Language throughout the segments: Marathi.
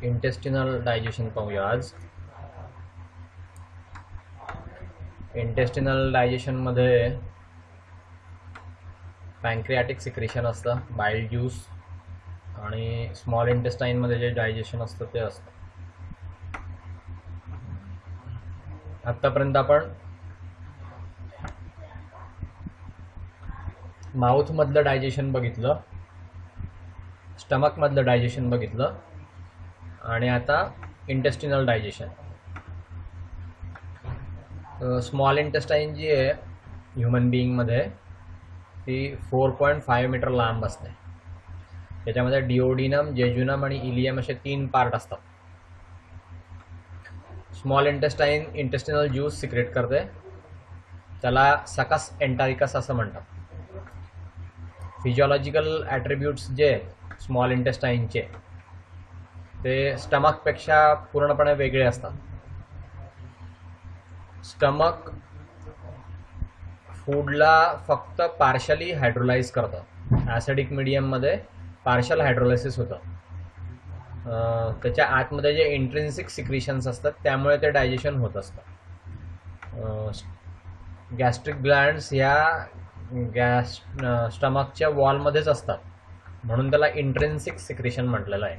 इंटेस्टिनल डायजेशन पाहूया आज. इंटेस्टिनल डायजेशनमध्ये पॅन्क्रियाटिक सिक्रेशन असतं, बाईल ज्यूस, आणि स्मॉल इंटेस्टाईनमध्ये जे डायजेशन असतं ते असतं. आत्तापर्यंत आपण माउथमधलं डायजेशन बघितलं, स्टमकमधलं डायजेशन बघितलं, आणि आता इंटेस्टिनल डायजेशन. स्मॉल इंटेस्टाईन जी आहे ह्युमन बिईंगमध्ये ती 4.5 मीटर लांब असते. त्याच्यामध्ये डिओडिनम, जेजुनम आणि इलियम असे 3 पार्ट असतात. Small intestine intestinal juice secrete करते, त्याला सकस एंटारिकस असं म्हणतात. फिजिओलॉजिकल ॲट्रिब्यूट्स जे स्मॉल इंटेस्टाईनचे ते स्टमकपेक्षा पूर्णपणे वेगळे असतात. स्टमक फूडला फक्त पार्शली हायड्रोलाइज करतं. ॲसिडिक मिडियममध्ये पार्शल हायड्रोलायसिस होतं. त्याच्या आतमध्ये जे इंट्रिन्सिक सिक्रिशन्स असतात त्यामुळे ते डायजेशन होत असतं. गॅस्ट्रिक ग्लँड्स ह्या स्टमकच्या वॉलमध्येच असतात, म्हणून त्याला इंट्रिन्सिक सिक्रेशन म्हटलेलं आहे.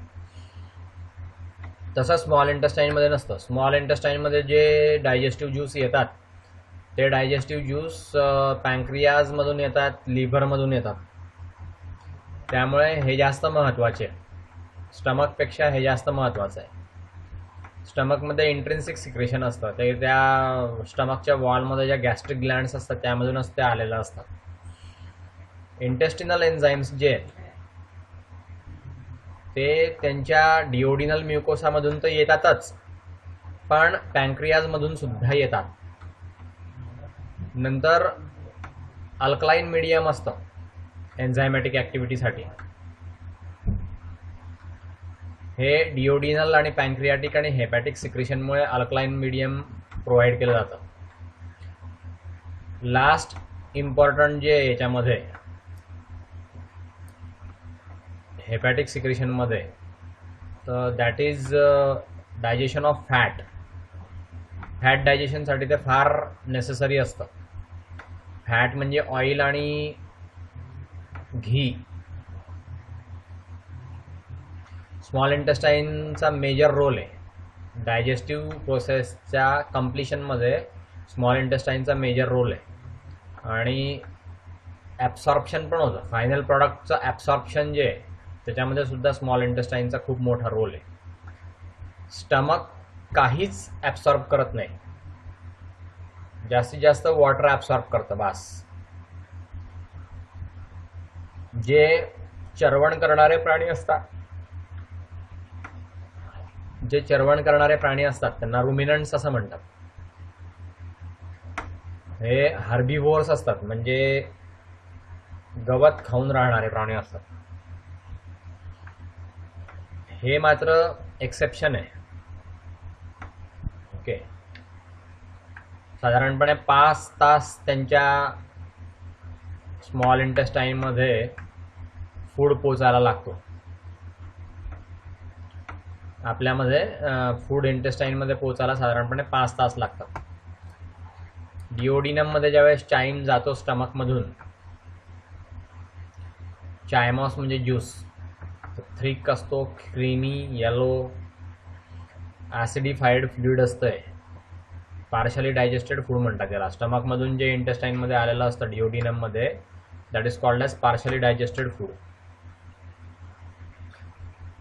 तसं स्मॉल इंटेस्टाईनमध्ये नसतं. स्मॉल इंटेस्टाईनमध्ये जे डायजेस्टिव्ह ज्यूस येतात ते डायजेस्टिव्ह ज्यूस पॅन्क्रियाजमधून येतात, लिव्हरमधून येतात. त्यामुळे हे जास्त महत्त्वाचे, स्टमकपेक्षा हे जास्त महत्त्वाचं आहे. स्टमकमध्ये इंट्रिन्सिक सिक्रेशन असतं, ते त्या स्टमकच्या वॉलमध्ये ज्या गॅस्ट्रिक ग्लँड्स असतात त्यामधूनच ते आलेलं असतात. इंटेस्टिनल एन्झाईम्स जे आहेत ते त्यांच्या डिओडिनल म्युकोसामधून तर येतातच, पण पॅन्क्रियाजमधून सुद्धा येतात. नंतर अल्कलाईन मीडियम असतं एन्झायमॅटिक ॲक्टिव्हिटीसाठी. हे डिओडिनल आणि पॅन्क्रियाटिक आणि हेपॅटिक सिक्रेशनमुळे अल्कलाईन मीडियम प्रोव्हाइड केलं जातं. लास्ट इम्पॉर्टंट जे याच्यामध्ये हेपॅटिक सिक्रेशनमध्ये तर that is digestion of fat. Fat डायजेशनसाठी ते फार नेसेसरी असतं. फॅट म्हणजे ऑइल आणि घी. स्मॉल इंटेस्टाईनचा मेजर रोल आहे डायजेस्टिव्ह प्रोसेसच्या कम्प्लिशनमध्ये. स्मॉल इंटेस्टाईनचा मेजर रोल आहे, आणि ॲब्सॉर्प्शन पण होतं. फायनल प्रॉडक्टचं ॲब्सॉर्प्शन जे आहे त्याच्यामध्ये सुद्धा स्मॉल इंटेस्टाईनचा खूप मोठा रोल आहे. स्टमक काहीच ॲब्सॉर्ब करत नाही, जास्तीत जास्त वॉटर ॲब्सॉर्ब करतं बास. जे चरवण करणारे प्राणी असतात, त्यांना रुमिनंट्स असं म्हणतात. हे हर्बिव्होर्स असतात, म्हणजे गवत खाऊन राहणारे प्राणी असतात. हे मात्र एक्सेप्शन आहे. ओके, साधारणपणे 5 तास त्यांच्या स्मॉल इंटेस्टाईनमध्ये फूड पोचायला लागतो. आपल्यामध्ये फूड इंटेस्टाईनमध्ये पोचायला साधारणपणे 5 तास लागतात. डिओडिनममध्ये ज्यावेळेस चाईम जातो स्टमकमधून, चायमॉस म्हणजे ज्यूस, थिक असतो, क्रीमी येलो ॲसिडिफाईड फ्लुइड असतंय. पार्शली डायजेस्टेड फूड म्हणतात त्याला. स्टमकमधून जे इंटेस्टाईनमध्ये आलेलं असतं डिओडिनममध्ये, that is called as partially digested food.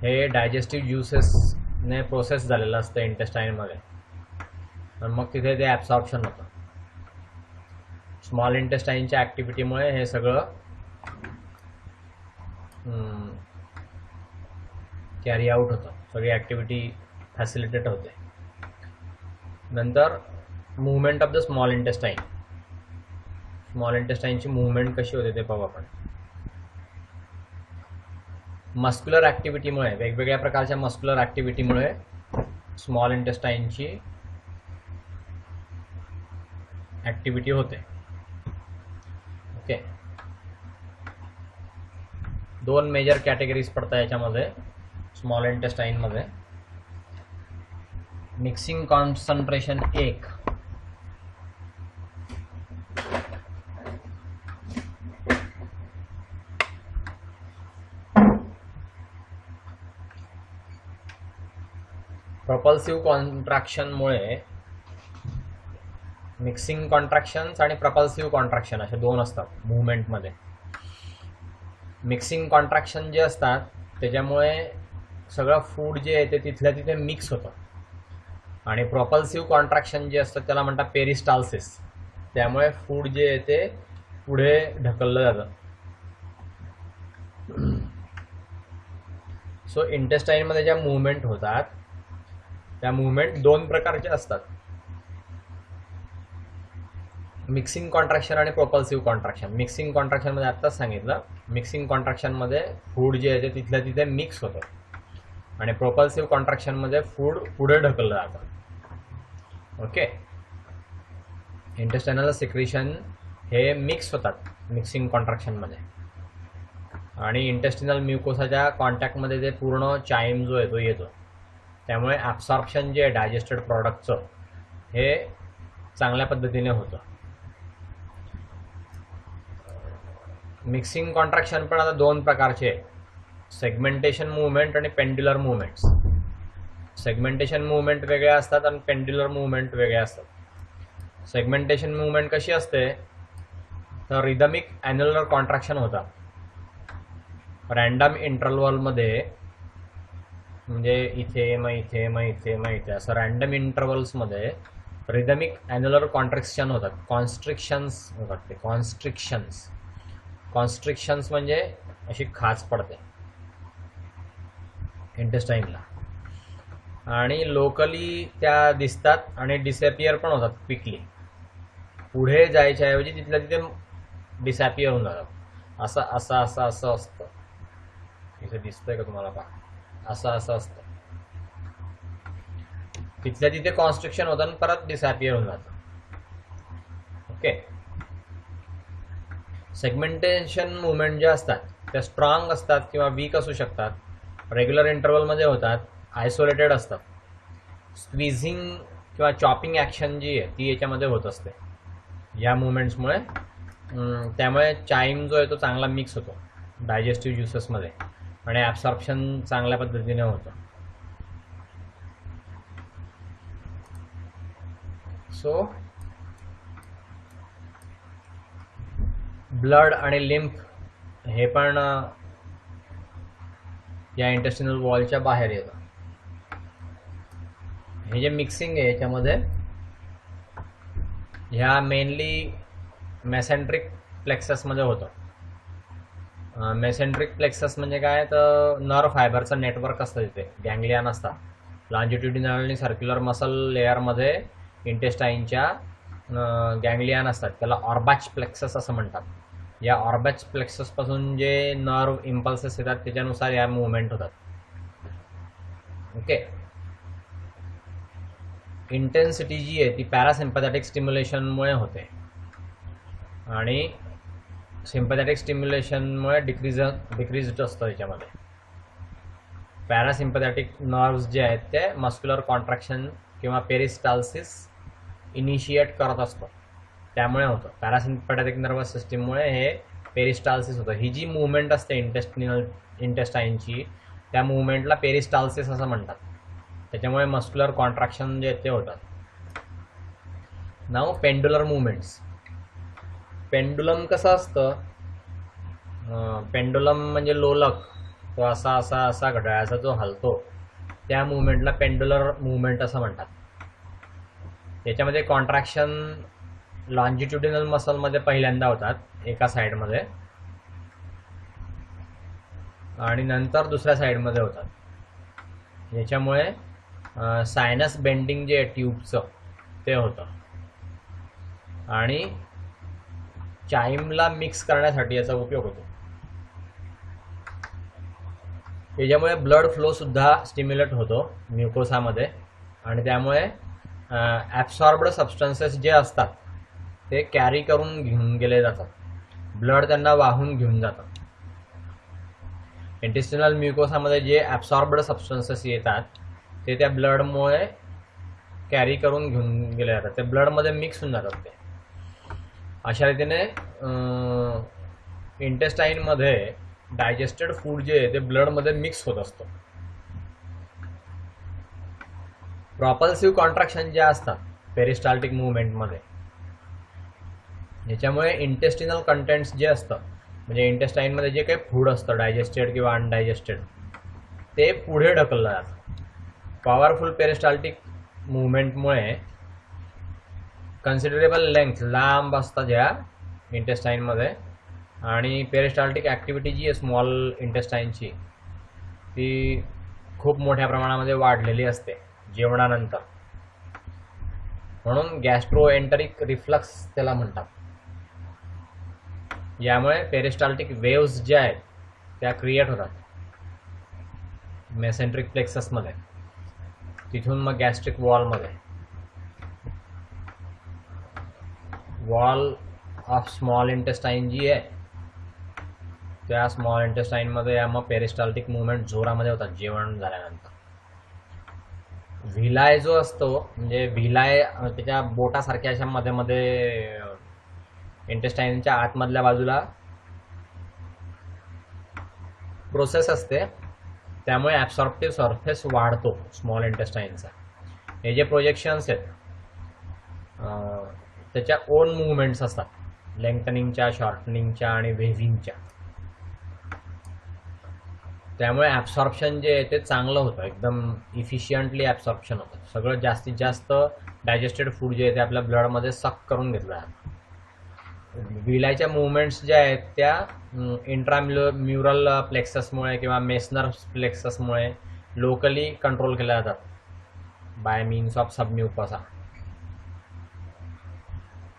हे डायजेस्टिव्ह ज्युसेसने प्रोसेस झालेलं असतं इंटेस्टाईनमध्ये, आणि मग तिथे ते ॲब्सॉर्प्शन होतं. स्मॉल इंटेस्टाईनच्या ॲक्टिव्हिटीमुळे हे सगळं कॅरी आउट होतं, सगळी ॲक्टिव्हिटी फॅसिलिटेट होते. नंतर movement of the small intestine. Small इंटेस्टाईनची मूव्हमेंट कशी होते ते पाहू आपण. मस्क्युलर ॲक्टिव्हिटीमुळे, वेगवेगळ्या प्रकारच्या मस्क्युलर ॲक्टिव्हिटीमुळे स्मॉल इंटेस्टाईनची ॲक्टिव्हिटी होते. ओके, 2 मेजर कॅटेगरीज पडतात याच्यामध्ये स्मॉल इंटेस्टाईनमध्ये. मिक्सिंग कॉन्सन्ट्रेशन 1, प्रपल्सिव्ह कॉन्ट्रॅक्शनमुळे मिक्सिंग कॉन्ट्रॅक्शन्स आणि प्रपल्सिव्ह कॉन्ट्रॅक्शन असे दोन असतात मुवमेंटमध्ये. मिक्सिंग कॉन्ट्रॅक्शन जे असतात त्याच्यामुळे सगळं फूड जे आहे ते तिथल्या तिथे मिक्स होतं, आणि प्रॉपल्सिव्ह कॉन्ट्रॅक्शन जे असतं त्याला म्हणतात पेरिस्टाल्सिस. त्यामुळे फूड जे आहे ते पुढे ढकललं जातं. सो इंटेस्टाईनमध्ये ज्या मुवमेंट होतात त्या मुवमेंट दोन प्रकारचे असतात, मिक्सिंग कॉन्ट्रॅक्शन आणि प्रोपल्सिव्ह कॉन्ट्रॅक्शन. मिक्सिंग कॉन्ट्रॅक्शनमध्ये आत्ताच सांगितलं, मिक्सिंग कॉन्ट्रॅक्शनमध्ये फूड जे आहे ते तिथल्या तिथे मिक्स होतं, आणि प्रोपल्सिव्ह कॉन्ट्रॅक्शनमध्ये फूड पुढे ढकललं जातं. ओके. इंटेस्टाइनल सिक्रेशन हे मिक्स होतात मिक्सिंग कॉन्ट्रॅक्शनमध्ये, आणि इंटेस्टिनल म्युकोसाच्या कॉन्टॅक्टमध्ये ते पूर्ण चाईम जो आहे तो येतो. त्यामुळे ॲब्सॉर्प्शन जे आहे डायजेस्टेड प्रॉडक्टचं हे चांगल्या पद्धतीने होतं. मिक्सिंग कॉन्ट्रॅक्शन पण आता दोन प्रकारचे आहे, सेगमेंटेशन मुवमेंट आणि पेंड्युलर मुवमेंट्स. सेगमेंटेशन मुवमेंट वेगळ्या असतात आणि पेंड्युलर मुवमेंट वेगळ्या असतात. सेगमेंटेशन मुवमेंट कशी असते तर रिदमिक ॲन्युलर कॉन्ट्रॅक्शन होता रँडम इंटरवलमध्ये, म्हणजे इथे मग इथे मग इथे मग इथे असं रँडम इंटरवल्समध्ये रिदमिक ॲन्युलर कॉन्ट्रॅक्शन होतात. कॉन्स्ट्रिक्शन्स होतात ते, कॉन्स्ट्रिक्शन्स म्हणजे अशी खाच पडते इंटेस्टाईनला, आणि लोकली त्या दिसतात आणि डिसॅपियर पण होतात क्विकली. पुढे जायच्या ऐवजी तिथल्या तिथे डिसॅपियर होऊन जातात. असं असं असं असं असतं, इथे दिसतंय का तुम्हाला? पहा, असं असं असतं. तिथल्या तिथे कॉन्स्ट्रिक्शन होतं आणि परत डिसॅपियर होऊन जातं. ओके. सेगमेंटेशन मुवमेंट जे असतात त्या स्ट्रॉंग असतात किंवा वीक असू शकतात, रेग्युलर इंटरवलमध्ये होतात, आयसोलेटेड असतात. स्क्विझिंग किंवा चॉपिंग ॲक्शन जी आहे ती याच्यामध्ये होत असते या मुवमेंट्समुळे. त्यामुळे चाईम जो आहे तो चांगला मिक्स होतो डायजेस्टिव्ह ज्युसेसमध्ये, आणि ॲब्सॉर्प्शन चांगल्या पद्धतीने होतं. सो ब्लड आणि लिम्फ हे पण या इंटेस्टिनल वॉलच्या बाहेर येतं. हे जे मिक्सिंग आहे याच्यामध्ये ह्या मेनली मेसेंट्रिक प्लेक्ससमध्ये होतं. मेसेंट्रिक प्लेक्सस म्हणजे काय तर नर्व फायबरचं नेटवर्क असतं, तिथे गँग्लियन असतात. लॉन्जिट्युडिनल आणि सर्क्युलर मसल लेअरमध्ये इंटेस्टाईनच्या गँग्लियन असतात, त्याला ऑर्बाच प्लेक्सस असं म्हणतात. या ऑर्बाच प्लेक्ससपासून जे नर्व इम्पल्सेस येतात त्याच्यानुसार या मुवमेंट होतात. ओके. इंटेन्सिटी जी आहे ती पॅरासिम्पॅथॅटिक स्टिम्युलेशनमुळे होते, आणि सिम्पॅथॅटिक स्टिम्युलेशनमुळे डिक्रीज्ड असतं याच्यामध्ये. पॅरासिम्पॅथॅटिक नर्व्स जे आहेत ते मस्क्युलर कॉन्ट्रॅक्शन किंवा पेरिस्टाल्सिस इनिशिएट करत असतो, त्यामुळे होतं. पॅरासिम्पॅथॅटिक नर्वस सिस्टीममुळे हे पेरिस्टाल्सिस होतं. ही जी मुवमेंट असते इंटेस्टाईनची त्या मुवमेंटला पेरिस्टाल्सिस असं म्हणतात. त्याच्यामुळे मस्क्युलर कॉन्ट्रॅक्शन जे ते होतात. नाव पेंड्युलर मुवमेंट्स. पेंडुलम कसं असतं, पेंडुलम म्हणजे लोलक, तो असा असा असा घड्याळाचा जो हलतो त्या मुवमेंटला पेंडुलर मुवमेंट असं म्हणतात. याच्यामध्ये कॉन्ट्रॅक्शन लॉन्जिट्युडिनल मसलमध्ये पहिल्यांदा होतात एका साईडमध्ये, आणि नंतर दुसऱ्या साईडमध्ये होतात. याच्यामुळे सायनस बेंडिंग जे आहे ट्यूबचं ते होतं, आणि चाईमला मिक्स करण्यासाठी याचा उपयोग होतो. याच्यामुळे ब्लड फ्लो सुद्धा स्टिम्युलेट होतो म्युकोसामध्ये, आणि त्यामुळे ॲब्सॉर्ब्ड सबस्टन्सेस जे असतात ते कॅरी करून घेऊन गेले जातात, ब्लड त्यांना वाहून घेऊन जातात. इंटेस्टिनल म्युकोसामध्ये जे ॲब्सॉर्ब्ड सबस्टन्सेस येतात ते त्या ब्लडमुळे कॅरी करून घेऊन गेले जातात, ते ब्लडमध्ये मिक्स होऊन जातात. ते अशा रीतीने इंटेस्टाईनमध्ये डायजेस्टेड फूड जे आहे ते ब्लडमध्ये मिक्स होत असतं. प्रॉपल्सिव्ह कॉन्ट्रॅक्शन जे असतात पेरिस्टाल्टिक मुवमेंटमध्ये, याच्यामुळे इंटेस्टिनल कंटेंट्स जे असतं म्हणजे इंटेस्टाईनमध्ये जे काही फूड असतं डायजेस्टेड किंवा अनडायजेस्टेड ते पुढे ढकललं जातं. पॉवरफुल पेरिस्टाल्टिक मुवमेंटमुळे कन्सिडरेबल लेंथ लांब असतात ह्या इंटेस्टाईनमध्ये, आणि पेरिस्टाल्टिक ॲक्टिव्हिटी जी आहे स्मॉल इंटेस्टाईनची ती खूप मोठ्या प्रमाणामध्ये वाढलेली असते जेवणानंतर, म्हणून गॅस्ट्रोएंटरिक रिफ्लक्स त्याला म्हणतात. यामुळे पेरिस्टाल्टिक वेव्स ज्या आहेत त्या क्रिएट होतात मेसेंट्रिक प्लेक्ससमध्ये, तिथून मग गॅस्ट्रिक वॉलमध्ये. वॉल ऑफ स्मॉल इंटेस्टाईन जी आहे त्या स्मॉल इंटेस्टाईनमध्ये या मग पेरिस्टाल्टिक मुवमेंट जोरामध्ये होतात जेवण झाल्यानंतर. व्हिलाय जो असतो म्हणजे व्हिलाय त्याच्या बोटासारख्या अशा मध्ये मध्ये इंटेस्टाईनच्या आतमधल्या बाजूला प्रोसेस असते, त्यामुळे ॲब्सॉर्प्टिव्ह सरफेस वाढतो स्मॉल इंटेस्टाईनचा. हे जे प्रोजेक्शन्स आहेत त्याच्या ओन मुवमेंट्स असतात, लेंथनिंगच्या, शॉर्टनिंगच्या आणि वेव्हिंगच्या. त्यामुळे ॲब्सॉर्प्शन जे आहे ते चांगलं होतं, एकदम इफिशियंटली ॲब्सॉर्प्शन होतं. सगळं जास्तीत जास्त डायजेस्टेड फूड जे आहे ते आपल्या ब्लडमध्ये सक करून घेतलं जातं. व्हिलायच्या मुवमेंट्स ज्या आहेत त्या इंट्राम्युरल प्लेक्ससमुळे किंवा मेसनर प्लेक्ससमुळे लोकली कंट्रोल केल्या जातात बाय मीन्स ऑफ सबम्युकोसा.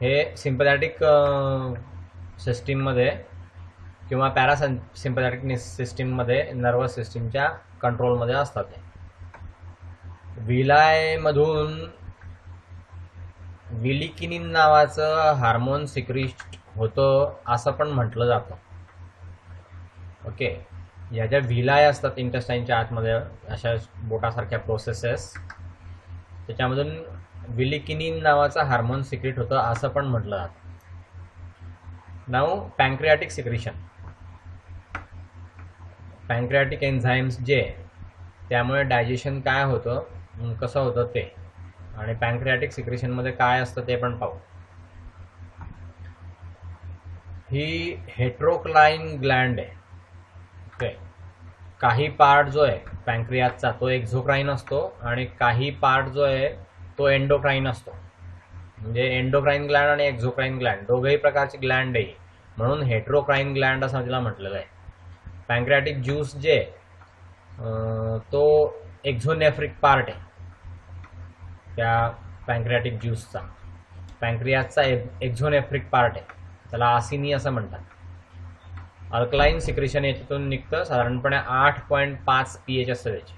हे सिम्पॅथॅटिक सिस्टीममध्ये किंवा पॅरासिम्पॅथॅटिक सिस्टीममध्ये नर्वस सिस्टीमच्या कंट्रोलमध्ये असतात. व्हिलायमधून विलिकिनिन नावाचं हार्मोन सिक्रीट होतं असं पण म्हटलं जातं. ओके, या ज्या व्हिलाय असतात इंटेस्टाईनच्या आतमध्ये अशा बोटासारख्या प्रोसेसेस, त्याच्यामधून विलिकिनिन नावाचं हार्मोन सिक्रीट होतं असं पण म्हटलं जातं. नाव पॅन्क्रियाटिक सिक्रिशन, पॅन्क्रियाटिक एन्झाईम्स जे त्यामुळे डायजेशन काय होतं कसं होतं ते, आणि पॅन्क्रियाटिक सिक्रेशनमध्ये काय असतं ते पण पाहू. ही हेट्रोक्लाइन ग्लँड आहे. ओके, काही पार्ट जो आहे पॅन्क्रियाचा तो एक्झोक्राइन असतो आणि काही पार्ट जो आहे तो एंडोक्राइन असतो. म्हणजे एंडोक्राइन ग्लँड आणि एक्झोक्राइन ग्लँड दोघेही प्रकारची ग्लँड आहे, म्हणून हेट्रोक्राइन ग्लँड असं तिला म्हटलेलं आहे. पॅन्क्रियाटिक ज्यूस जे तो एक्झोनेफ्रिक पार्ट आहे त्या पॅन्क्रियाटिक ज्यूसचा. पॅन्क्रियासचा एक्झोनेफ्रिक पार्ट आहे, त्याला आसिनी असं म्हणतात. अल्कलाइन सिक्रेशन याच्यातून निघतं. साधारणपणे 8.5 pH असतं त्याची.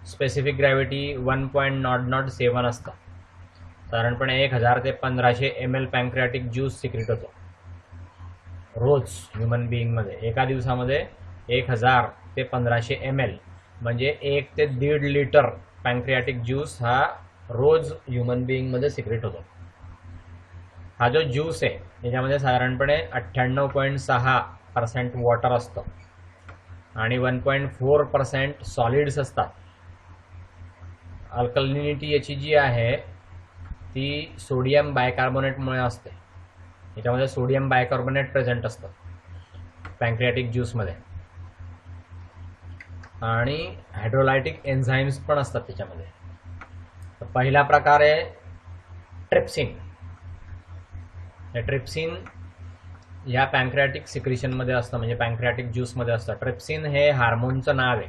स्पेसिफिक ग्रॅव्हिटी 1.007 असतं. साधारणपणे 1000 ते 1500 ml पॅन्क्रियाटिक ज्यूस सिक्रेट होतो रोज ह्युमन बिईंगमध्ये. एका दिवसामध्ये 1000 ते 1500 ml म्हणजे 1 ते 1.5 लिटर पॅन्क्रियाटिक ज्यूस हा रोज ह्युमन बिईंगमध्ये सिक्रेट होतो. हा जो ज्यूस आहे याच्यामध्ये साधारणपणे 98.6% वॉटर असतं आणि 1.4% सॉलिड्स असतात. अल्कलिनिटी याची जी आहे ती सोडियम बायकार्बोनेटमुळे असते. याच्यामध्ये सोडियम बायकार्बोनेट प्रेझेंट असतं पॅन्क्रियाटिक ज्यूसमध्ये, आणि हायड्रोलायटिक एन्झाईम्स पण असतात त्याच्यामध्ये. तर पहिला प्रकार आहे ट्रिप्सिन. ट्रिप्सिन या पॅन्क्रियाटिक सिक्रिशनमध्ये असतं, म्हणजे पॅन्क्रियाटिक ज्यूसमध्ये असतं. ट्रिप्सिन हे हार्मोनचं नाव आहे.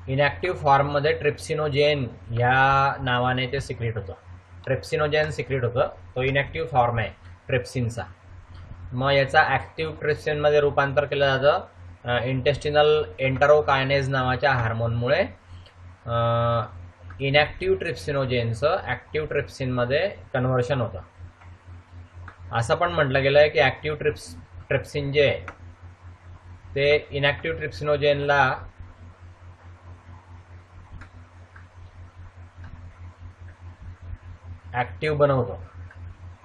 इनॅक्टिव्ह फॉर्ममध्ये ट्रिप्सिनोजेन या नावाने ते सिक्रेट होतं. ट्रिप्सिनोजेन सिक्रेट होतं, तो इनॅक्टिव्ह फॉर्म आहे ट्रिप्सिनचा. मग याचा ॲक्टिव्ह ट्रिप्सिनमध्ये रूपांतर केलं जातं इंटेस्टिनल एंटरोकायनेज नावाच्या हार्मोनमुळे. इनॅक्टिव्ह ट्रिप्सिनोजेनचं ॲक्टिव्ह ट्रिप्सिनमध्ये कन्व्हर्शन होतं. असं पण म्हटलं गेलं आहे की ॲक्टिव्ह ट्रिप्सिन जे आहे ते इनॅक्टिव्ह ट्रिप्सिनोजेनला ॲक्टिव्ह बनवतो,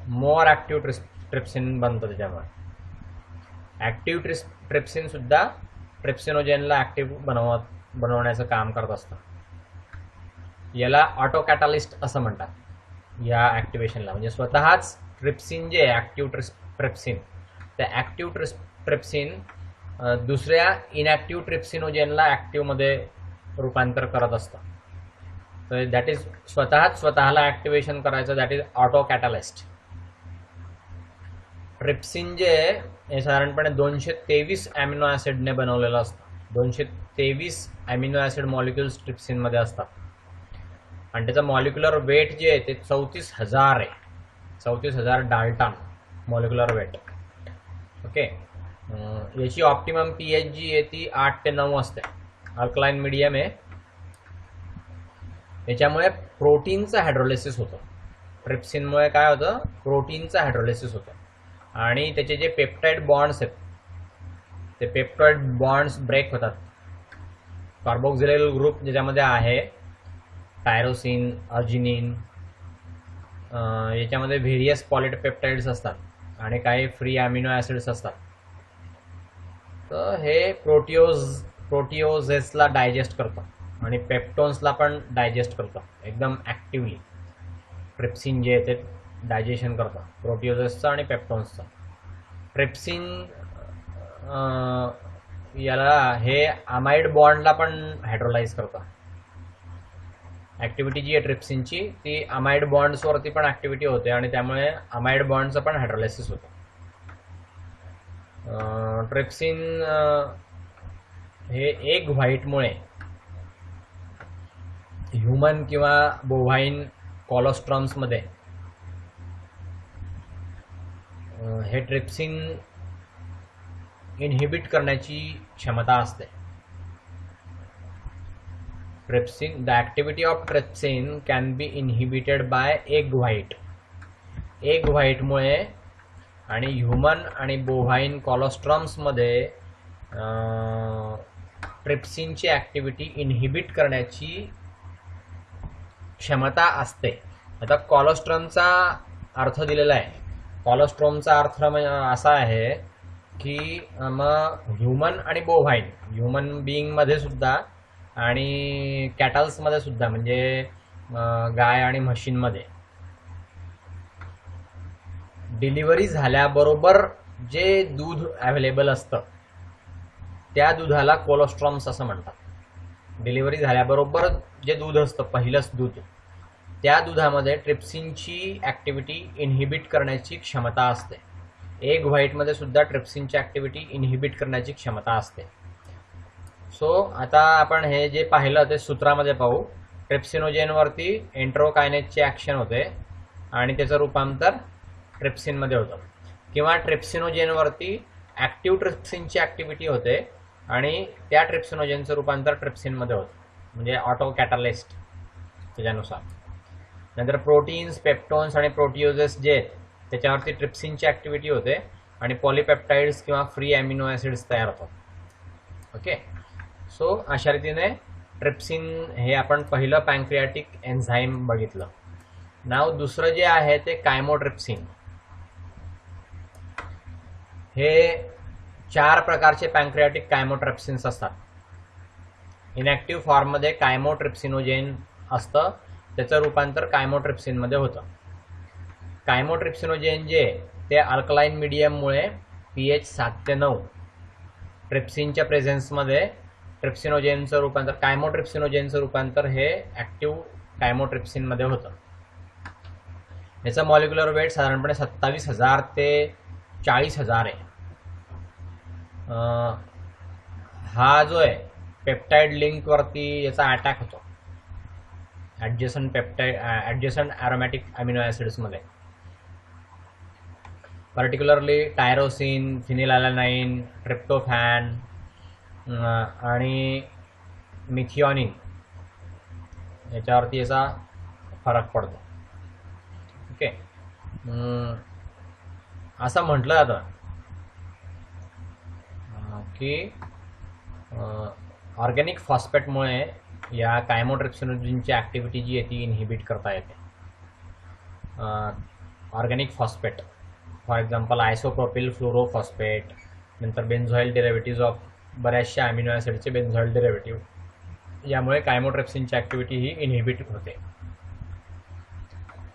मोर ॲक्टिव्ह ट्रिप्सिन बनतं त्याच्यामुळे. ॲक्टिव्ह ट्रिप्सिनसुद्धा ट्रिप्सिनोजेनला ॲक्टिव्ह बनवण्याचं काम करत असतं. याला ऑटो कॅटालिस्ट असं म्हणतात या ॲक्टिवेशनला. म्हणजे स्वतःच ट्रिप्सिन जे आहे ॲक्टिव्ह ट्रिप्सिन, त्या ॲक्टिव्ह ट्रिप्सिन दुसऱ्या इनॅक्टिव्ह ट्रिप्सिनोजेनला ॲक्टिव्हमध्ये रूपांतर करत असतं. तर दॅट इज स्वतःला ॲक्टिवेशन करायचं, दॅट इज ऑटो कॅटालिस्ट. ट्रिप्सिन जे आहे हे साधारणपणे 223 ॲमिनो ॲसिडने बनवलेलं असतं. 223 ॲमिनो ॲसिड मॉलिक्युल्स ट्रिप्सिनमध्ये असतात आणि त्याचं मॉलिक्युलर वेट जे आहे ते 34,000 आहे. 34,000 डाल्टन मॉलिक्युलर वेट. ओके. याची ऑप्टिमम pH जी आहे ती 8 ते 9 असते. अल्कलाइन मीडियम आहे. याच्यामुळे प्रोटीनचं हायड्रोलिसिस होतं. ट्रिप्सिनमुळे काय होतं, प्रोटीनचं हायड्रोलिसिस होतं आणि त्याचे जे पेप्टाइड बॉन्ड्स आहेत ते पेप्टाइड बॉन्ड्स ब्रेक होतात. कार्बोक्सिलेल ग्रुप ज्याच्यामध्ये आहे टायरोसिन, अर्जिनिन, याच्यामध्ये व्हेरियस पॉलिपेप्टाइड्स असतात आणि काही फ्री अमिनो ॲसिड्स असतात. तर हे प्रोटिओजेसला डायजेस्ट करतं आणि पेप्टोन्सला पण डायजेस्ट करतं एकदम ॲक्टिव्हली. ट्रिप्सिन जे आहे ते डायजेशन करतं प्रोटिओजेसचं आणि पेप्टोन्सचं. ट्रिप्सिन याला हे अमाइड बॉन्डला पण हायड्रोलाइज करतं. ॲक्टिव्हिटी जी आहे ट्रिप्सिनची ती अमाइड बॉन्ड्सवरती पण ॲक्टिव्हिटी होते आणि त्यामुळे अमाइड बॉन्डचं पण हायड्रोलायसिस होतं. ट्रिप्सिन हे एग व्हाईटमुळे ह्युमन किंवा बोव्हाईन कोलोस्ट्रम्समध्ये हे ट्रिप्सिन इनहिबिट करण्याची क्षमता असते. Trypsin, the activity of trypsin can be inhibited by egg white. Egg व्हाईटमुळे आणि ह्युमन आणि बोव्हाईन कोलोस्ट्रम्समध्ये ट्रिप्सिनची ॲक्टिव्हिटी इनहिबिट करण्याची क्षमता असते. आता कोलोस्ट्रमचा अर्थ दिलेला आहे. कोलोस्ट्रमचा अर्थ असा आहे की मग ह्युमन आणि बोव्हाईन, ह्युमन बिईंगमध्ये सुद्धा आणि कॅटल्समध्ये सुद्धा म्हणजे गाय आणि म्हशींमध्ये डिलिव्हरी झाल्याबरोबर जे दूध अवेलेबल असतं त्या दुधाला कोलोस्ट्रम्स असं म्हणतात. डिलिव्हरी झाल्याबरोबर जे दूध असतं पहिलंच दूध, त्या दुधामध्ये ट्रिप्सिनची ॲक्टिव्हिटी इनहिबिट करण्याची क्षमता असते. एग व्हाईटमध्ये सुद्धा ट्रिप्सिनची ॲक्टिव्हिटी इनहिबिट करण्याची क्षमता असते. सो आता आपण हे जे पाहिलं ते सूत्रामध्ये पाहू. ट्रिप्सिनोजेनवरती एंट्रोकायनेजची ॲक्शन होते आणि त्याचं रूपांतर ट्रिप्सिनमध्ये होतं, किंवा ट्रिप्सिनोजेनवरती ॲक्टिव्ह ट्रिप्सिनची ॲक्टिव्हिटी होते आणि त्या ट्रिप्सिनोजेनचं रूपांतर ट्रिप्सिनमध्ये होतं, म्हणजे ऑटो कॅटालिस्ट त्याच्यानुसार. नंतर प्रोटीन्स, पेप्टोन्स आणि प्रोटिओजेस जे आहेत त्याच्यावरती ट्रिप्सिनची ॲक्टिव्हिटी होते आणि पॉलिपेप्टाइड्स किंवा फ्री ॲमिनो ॲसिड्स तयार होतात. ओके. सो अशा रीतीने ट्रिप्सिन हे आपण पहिलं पॅन्क्रियाटिक एन्झाईम बघितलं. नाव दुसरं जे आहे ते कायमोट्रिप्सिन. हे 4 प्रकारचे पॅन्क्रियाटिक कायमोट्रिप्सिन्स असतात. इनॅक्टिव्ह फॉर्ममध्ये कायमोट्रिप्सिनोजेन असतं, त्याचं रूपांतर कायमोट्रिप्सिनमध्ये होतं. कायमोट्रिप्सिनोजेन जे ते अल्कलाइन मीडियममुळे pH 7 ते 9, ट्रिप्सिनच्या प्रेझेन्समध्ये ट्रिप्सिनोजेनचं रूपांतर, कायमोट्रिप्सिनोजेनचं रूपांतर हे ॲक्टिव्ह कायमोट्रिप्सिनमध्ये होतं. याचं मॉलिक्युलर वेट साधारणपणे 27,000 ते 40,000 आहे. हा जो आहे पेप्टाइड लिंकवरती याचा अटॅक होतो ॲडजसंट ॲरोमॅटिक अमिनो ॲसिड्समध्ये, पर्टिक्युलरली टायरोसिन, फिनिलॅलॅनाइन, ट्रिप्टोफॅन आणि मिथिओनिन याच्यावरती याचा फरक पडतो. ओके. असं म्हटलं जातं की ऑर्गॅनिक फॉस्फेटमुळे या कायमोट्रिप्सिनोजेनची ॲक्टिव्हिटी जी आहे ती इनहिबिट करता येते. Organic phosphate, for example isopropyl fluorophosphate, नंतर बेन्झॉईल डेरिव्हेटिव्ह ऑफ बऱ्याचशा अमिनो ॲसिडचे बेन्झॉईल डेरिव्हेटिव्ह, यामुळे कायमोट्रिप्सिनची ॲक्टिव्हिटी ही इनहिबिट होते.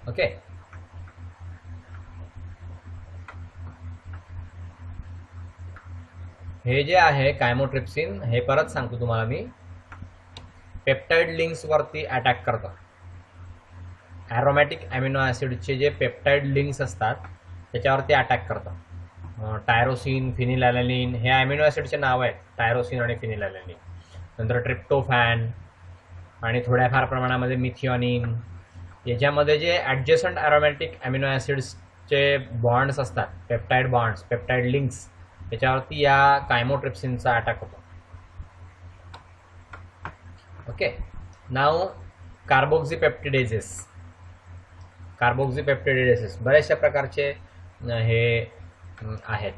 ओके. हे जे आहे कायमोट्रिप्सिन, हे परत सांगतो तुम्हाला मी, पेप्टाइड लिंक्सवरती अटॅक करतं. ॲरोमॅटिक अमिनो ॲसिडचे जे पेप्टाइड लिंक्स असतात त्याच्यावरती अटॅक करतं. टायरोसिन, फिनिलॅलॅनिन हे अमिनो ॲसिडचे नाव आहेत, टायरोसिन आणि फिनिलॅलॅनिन. नंतर ट्रिप्टोफॅन आणि थोड्याफार प्रमाणामध्ये मिथिओनिन. याच्यामध्ये जे ॲडजसंट ॲरोमॅटिक अमिनो ॲसिड्सचे बॉन्ड्स असतात, पेप्टाइड बॉन्ड्स, पेप्टाइड लिंक्स, त्याच्यावरती या कायमोट्रिप्सिनचा अटॅक होतो. ओके. नाव कार्बोक्झिपेप्टिडेजेस. कार्बोक्झिपेप्टिडेजेस बऱ्याचशा प्रकारचे हे आहेत.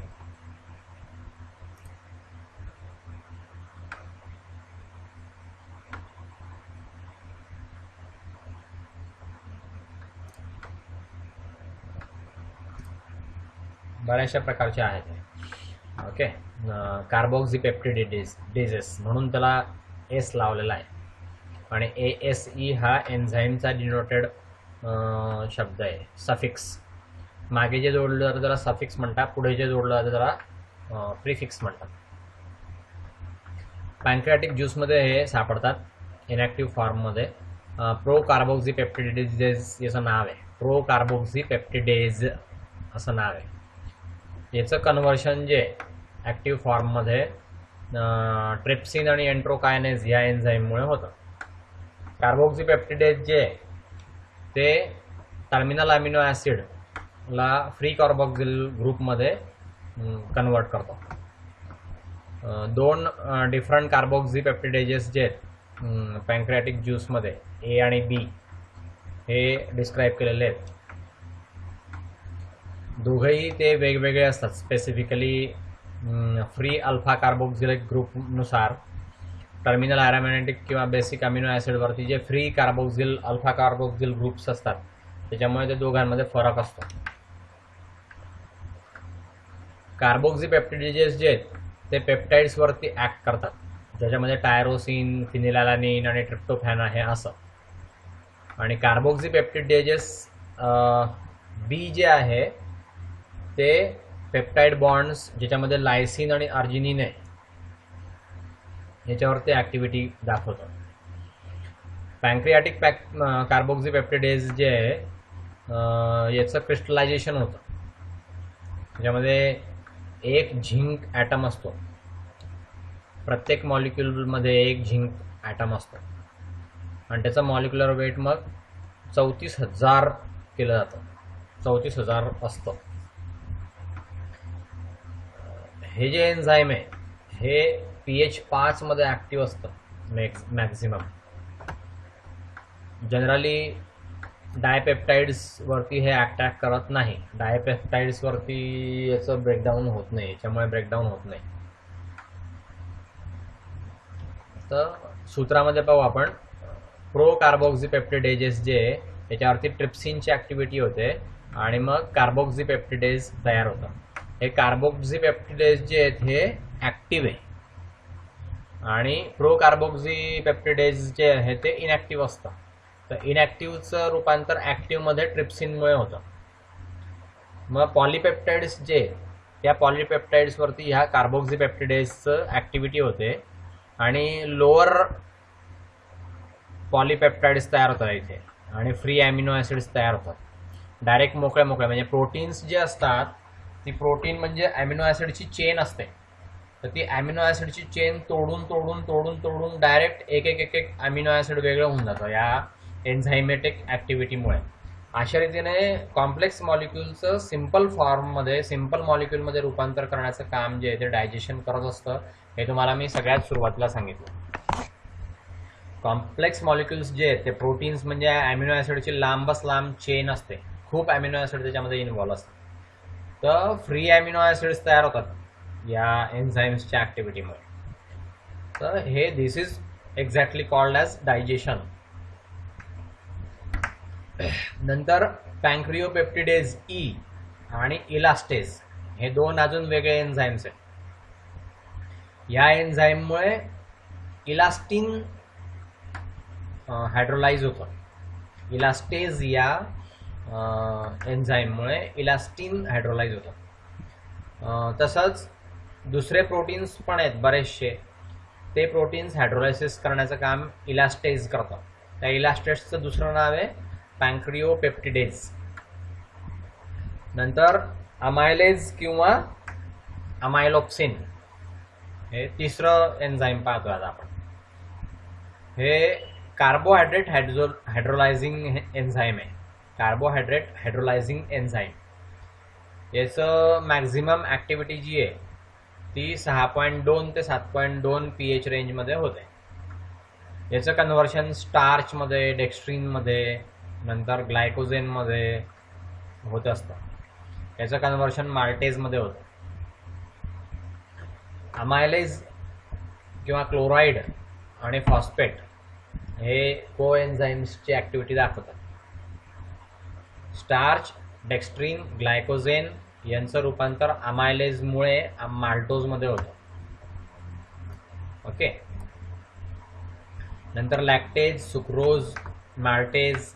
बऱ्याचशा प्रकारचे आहेत. ओके. कार्बोक्झिपेप्टिडेजेस म्हणून त्याला एस लावलेला आहे. आणि ASE हा एन्झाईमचा डिनोटेड शब्द आहे, सफिक्स. मागे जे जोडलं जातं त्याला सफिक्स म्हणतात, पुढे जे जोडलं जातं त्याला प्रिफिक्स म्हणतात. पॅन्क्रियाटिक ज्यूसमध्ये हे सापडतात इनॅक्टिव्ह फॉर्ममध्ये. प्रो कार्बोक्झिपेप्टिडेज याचं नाव आहे, प्रो कार्बोक्झिपेप्टिडेज असं नाव आहे. याचं कन्व्हर्शन जे ॲक्टिव्ह फॉर्ममध्ये ट्रिप्सिन आणि एन्ट्रोकायनेज या एन्झाईममुळे होतं. कार्बोक्झिपेप्टिडेज जे ते टर्मिनल अमिनो ॲसिडला फ्री कार्बोक्सिल ग्रुपमध्ये कन्वर्ट करतो. दोन डिफरंट कार्बोक्झिपेप्टिडेजेस जे आहेत पॅन्क्रियाटिक ज्यूसमध्ये, A आणि B, हे डिस्क्राईब केलेले आहेत. दोघंही ते वेगवेगळे असतात. स्पेसिफिकली फ्री अल्फा कार्बोक्सिलिक ग्रुपनुसार टर्मिनल ॲरोमॅटिक किंवा बेसिक अमिनो ॲसिडवरती जे free carboxyl, alpha carboxyl groups असतात त्याच्यामुळे ते दोघांमध्ये फरक असतो. कार्बोक्झिपेप्टिडेजेस जे आहेत ते पेप्टाइड्सवरती ॲक्ट करतात, ज्याच्यामध्ये टायरोसिन, फिनिलॅलॅनिन आणि ट्रिप्टोफॅन आहे असं. आणि कार्बोक्झिपेप्टिडेजेस B जे आहे ते पेप्टाइड बॉन्ड्स ज्याच्यामध्ये लायसिन आणि अर्जिनिन आहे याच्यावरती ॲक्टिव्हिटी दाखवतो. पॅन्क्रियाटिक कार्बोक्झिपेप्टिडेज जे आहे याचं क्रिस्टलायझेशन होतं, त्याच्यामध्ये एक झिंक ॲटम असतो. प्रत्येक मॉलिक्युलमध्ये एक झिंक ॲटम असतो आणि त्याचं मॉलिक्युलर वेट मग 34,000 केलं जातं, 34,000 असतं. हे जे एन्झाईम आहे हे pH 5 मध्ये ॲक्टिव्ह असतं मॅक्झिमम. जनरली डायपेप्टाइड्सवरती हे अटॅक करत नाही. डायपेप्टाइड्सवरती याचं ब्रेकडाऊन होत नाही, याच्यामुळे ब्रेकडाऊन होत नाही. तर सूत्रामध्ये पाहू आपण, प्रो कार्बोक्झिपेप्टिडेजेस जे याच्यावरती ट्रिप्सिनची ॲक्टिव्हिटी होते आणि मग कार्बोक्झिपेप्टिडेज तयार होतं. हे कार्बोक्झिपेप्टिडेज जे आहेत हे ॲक्टिव्ह आहे आणि प्रो कार्बोक्झिपेप्टिडेज जे आहे ते इनॅक्टिव्ह असतं. तर इनॅक्टिव्हचं रूपांतर ॲक्टिव्हमध्ये ट्रिप्सिनमुळे होतं. मग पॉलिपेप्टाइड्स जे, त्या पॉलिपेप्टाइड्सवरती ह्या कार्बोक्झिपेप्टिडेजचं ॲक्टिव्हिटी होते आणि लोअर पॉलिपेप्टाइड्स तयार होतात इथे आणि फ्री अमिनो ॲसिड्स तयार होतात. डायरेक्ट मोकळ्या म्हणजे प्रोटीन्स जे असतात, ती प्रोटीन म्हणजे अमिनो ॲसिडची चेन असते. तर ती अमिनो ॲसिडची चेन तोडून डायरेक्ट एक अमिनो ॲसिड वेगळं होऊन जातं या एन्झायमॅटिक ॲक्टिव्हिटीमुळे. अशा रीतीने कॉम्प्लेक्स मॉलिक्युलचं सिम्पल मॉलिक्युलमध्ये रूपांतर करण्याचं काम जे आहे ते डायजेशन करत असतं. हे तुम्हाला मी सगळ्यात सुरुवातीला सांगितलं. कॉम्प्लेक्स मॉलिक्युल्स जे आहेत ते प्रोटीन्स म्हणजे अमिनो ॲसिडची लांब चेन असते, खूप अमिनो ॲसिड त्याच्यामध्ये इन्व्हॉल्व असतात. तर फ्री अमिनो ॲसिड्स तयार होतात या एन्झाईम्सच्या ॲक्टिव्हिटीमुळे. तर हे this is exactly called as digestion. नंतर पॅन्क्रिओपेप्टिडेज ई आणि इलास्टेज हे दोन अजून वेगळे एन्झाईम्स आहेत. या एन्झाईममुळे इलास्टिन हायड्रोलाइज होतं. इलास्टेज या एन्झाईममुळे इलास्टिन हायड्रोलाइज होतं. तसंच दुसरे प्रोटीन्स पण आहेत बरेचसे, ते प्रोटीन्स हायड्रोलायसिस करण्याचं काम इलास्टेज करतं. त्या इलास्टेजचं दुसरं नाव आहे पॅन्क्रिओपेप्टिडेज. नंतर अमायलेज किंवा अमायलोप्सिन हे तिसरं एन्झाईम पाहतो आता आपण. हे कार्बोहायड्रेट हायड्रोलायझिंग एन्झाईम आहे. कार्बोहायड्रेट हायड्रोलायझिंग एन्झाईम याचं मॅक्झिमम ॲक्टिव्हिटी जी आहे ती 6.2 ते 7.2 pH रेंजमध्ये होते. याचं कन्व्हर्शन स्टार्चमध्ये, डेक्स्ट्रीनमध्ये, नंतर ग्लायकोजेनमध्ये होत असतं. याचं कन्व्हर्शन माल्टेजमध्ये होतं. अमायलेज किंवा क्लोराईड आणि फॉस्फेट हे को एन्झाईम्सची ॲक्टिव्हिटी दाखवतात. स्टार्च, डेक्स्ट्रीन, ग्लायकोजेन यांचं रूपांतर अमायलेजमुळे माल्टोजमध्ये होतं. ओके. नंतर लॅक्टेज, सुक्रोज, माल्टेज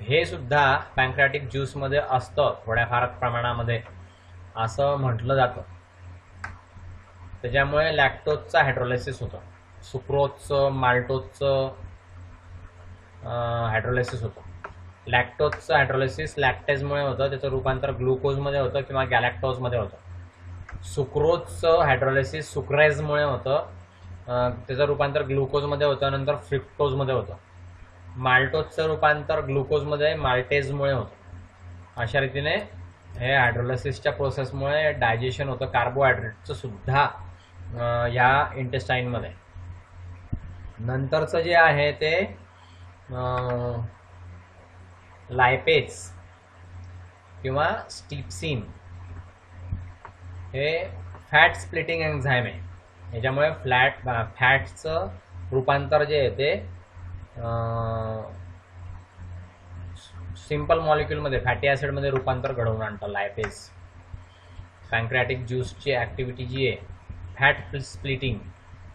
हे सुद्धा पॅन्क्रियाटिक ज्यूसमध्ये असतं थोड्याफार प्रमाणामध्ये असं म्हटलं जातं. त्याच्यामुळे लॅक्टोजचं हायड्रोलायसिस होतं, सुक्रोजचं, माल्टोजचं हायड्रोलायसिस होतं. लॅक्टोजचं हायड्रोलायसिस लॅक्टेजमुळे होतं, त्याचं रूपांतर ग्लुकोजमध्ये होतं किंवा गॅलॅक्टोजमध्ये होतं. सुक्रोजचं हायड्रोलायसिस सुक्रेजमुळे होतं, त्याचं रूपांतर ग्लुकोजमध्ये होतं, नंतर फ्रुक्टोजमध्ये होतं. माल्टोजचं रूपांतर ग्लुकोजमध्ये माल्टेजमुळे होतं. अशा रीतीने हे हायड्रोलायसिसच्या प्रोसेसमुळे डायजेशन होतं कार्बोहायड्रेटचं सुद्धा या इंटेस्टाईनमध्ये. नंतरचं जे आहे ते लायपेज किंवा स्टिप्सिन हे फॅट स्प्लिटिंग एन्झाईम आहे. याच्यामुळे फॅटचं रूपांतर जे आहे ते सिंपल मॉलिक्यूलमध्ये फॅटी ॲसिडमध्ये रूपांतर घडवून आणतं लायपेज. पॅन्क्रियाटिक ज्यूसची ॲक्टिव्हिटी जी आहे फॅट स्प्लिटिंग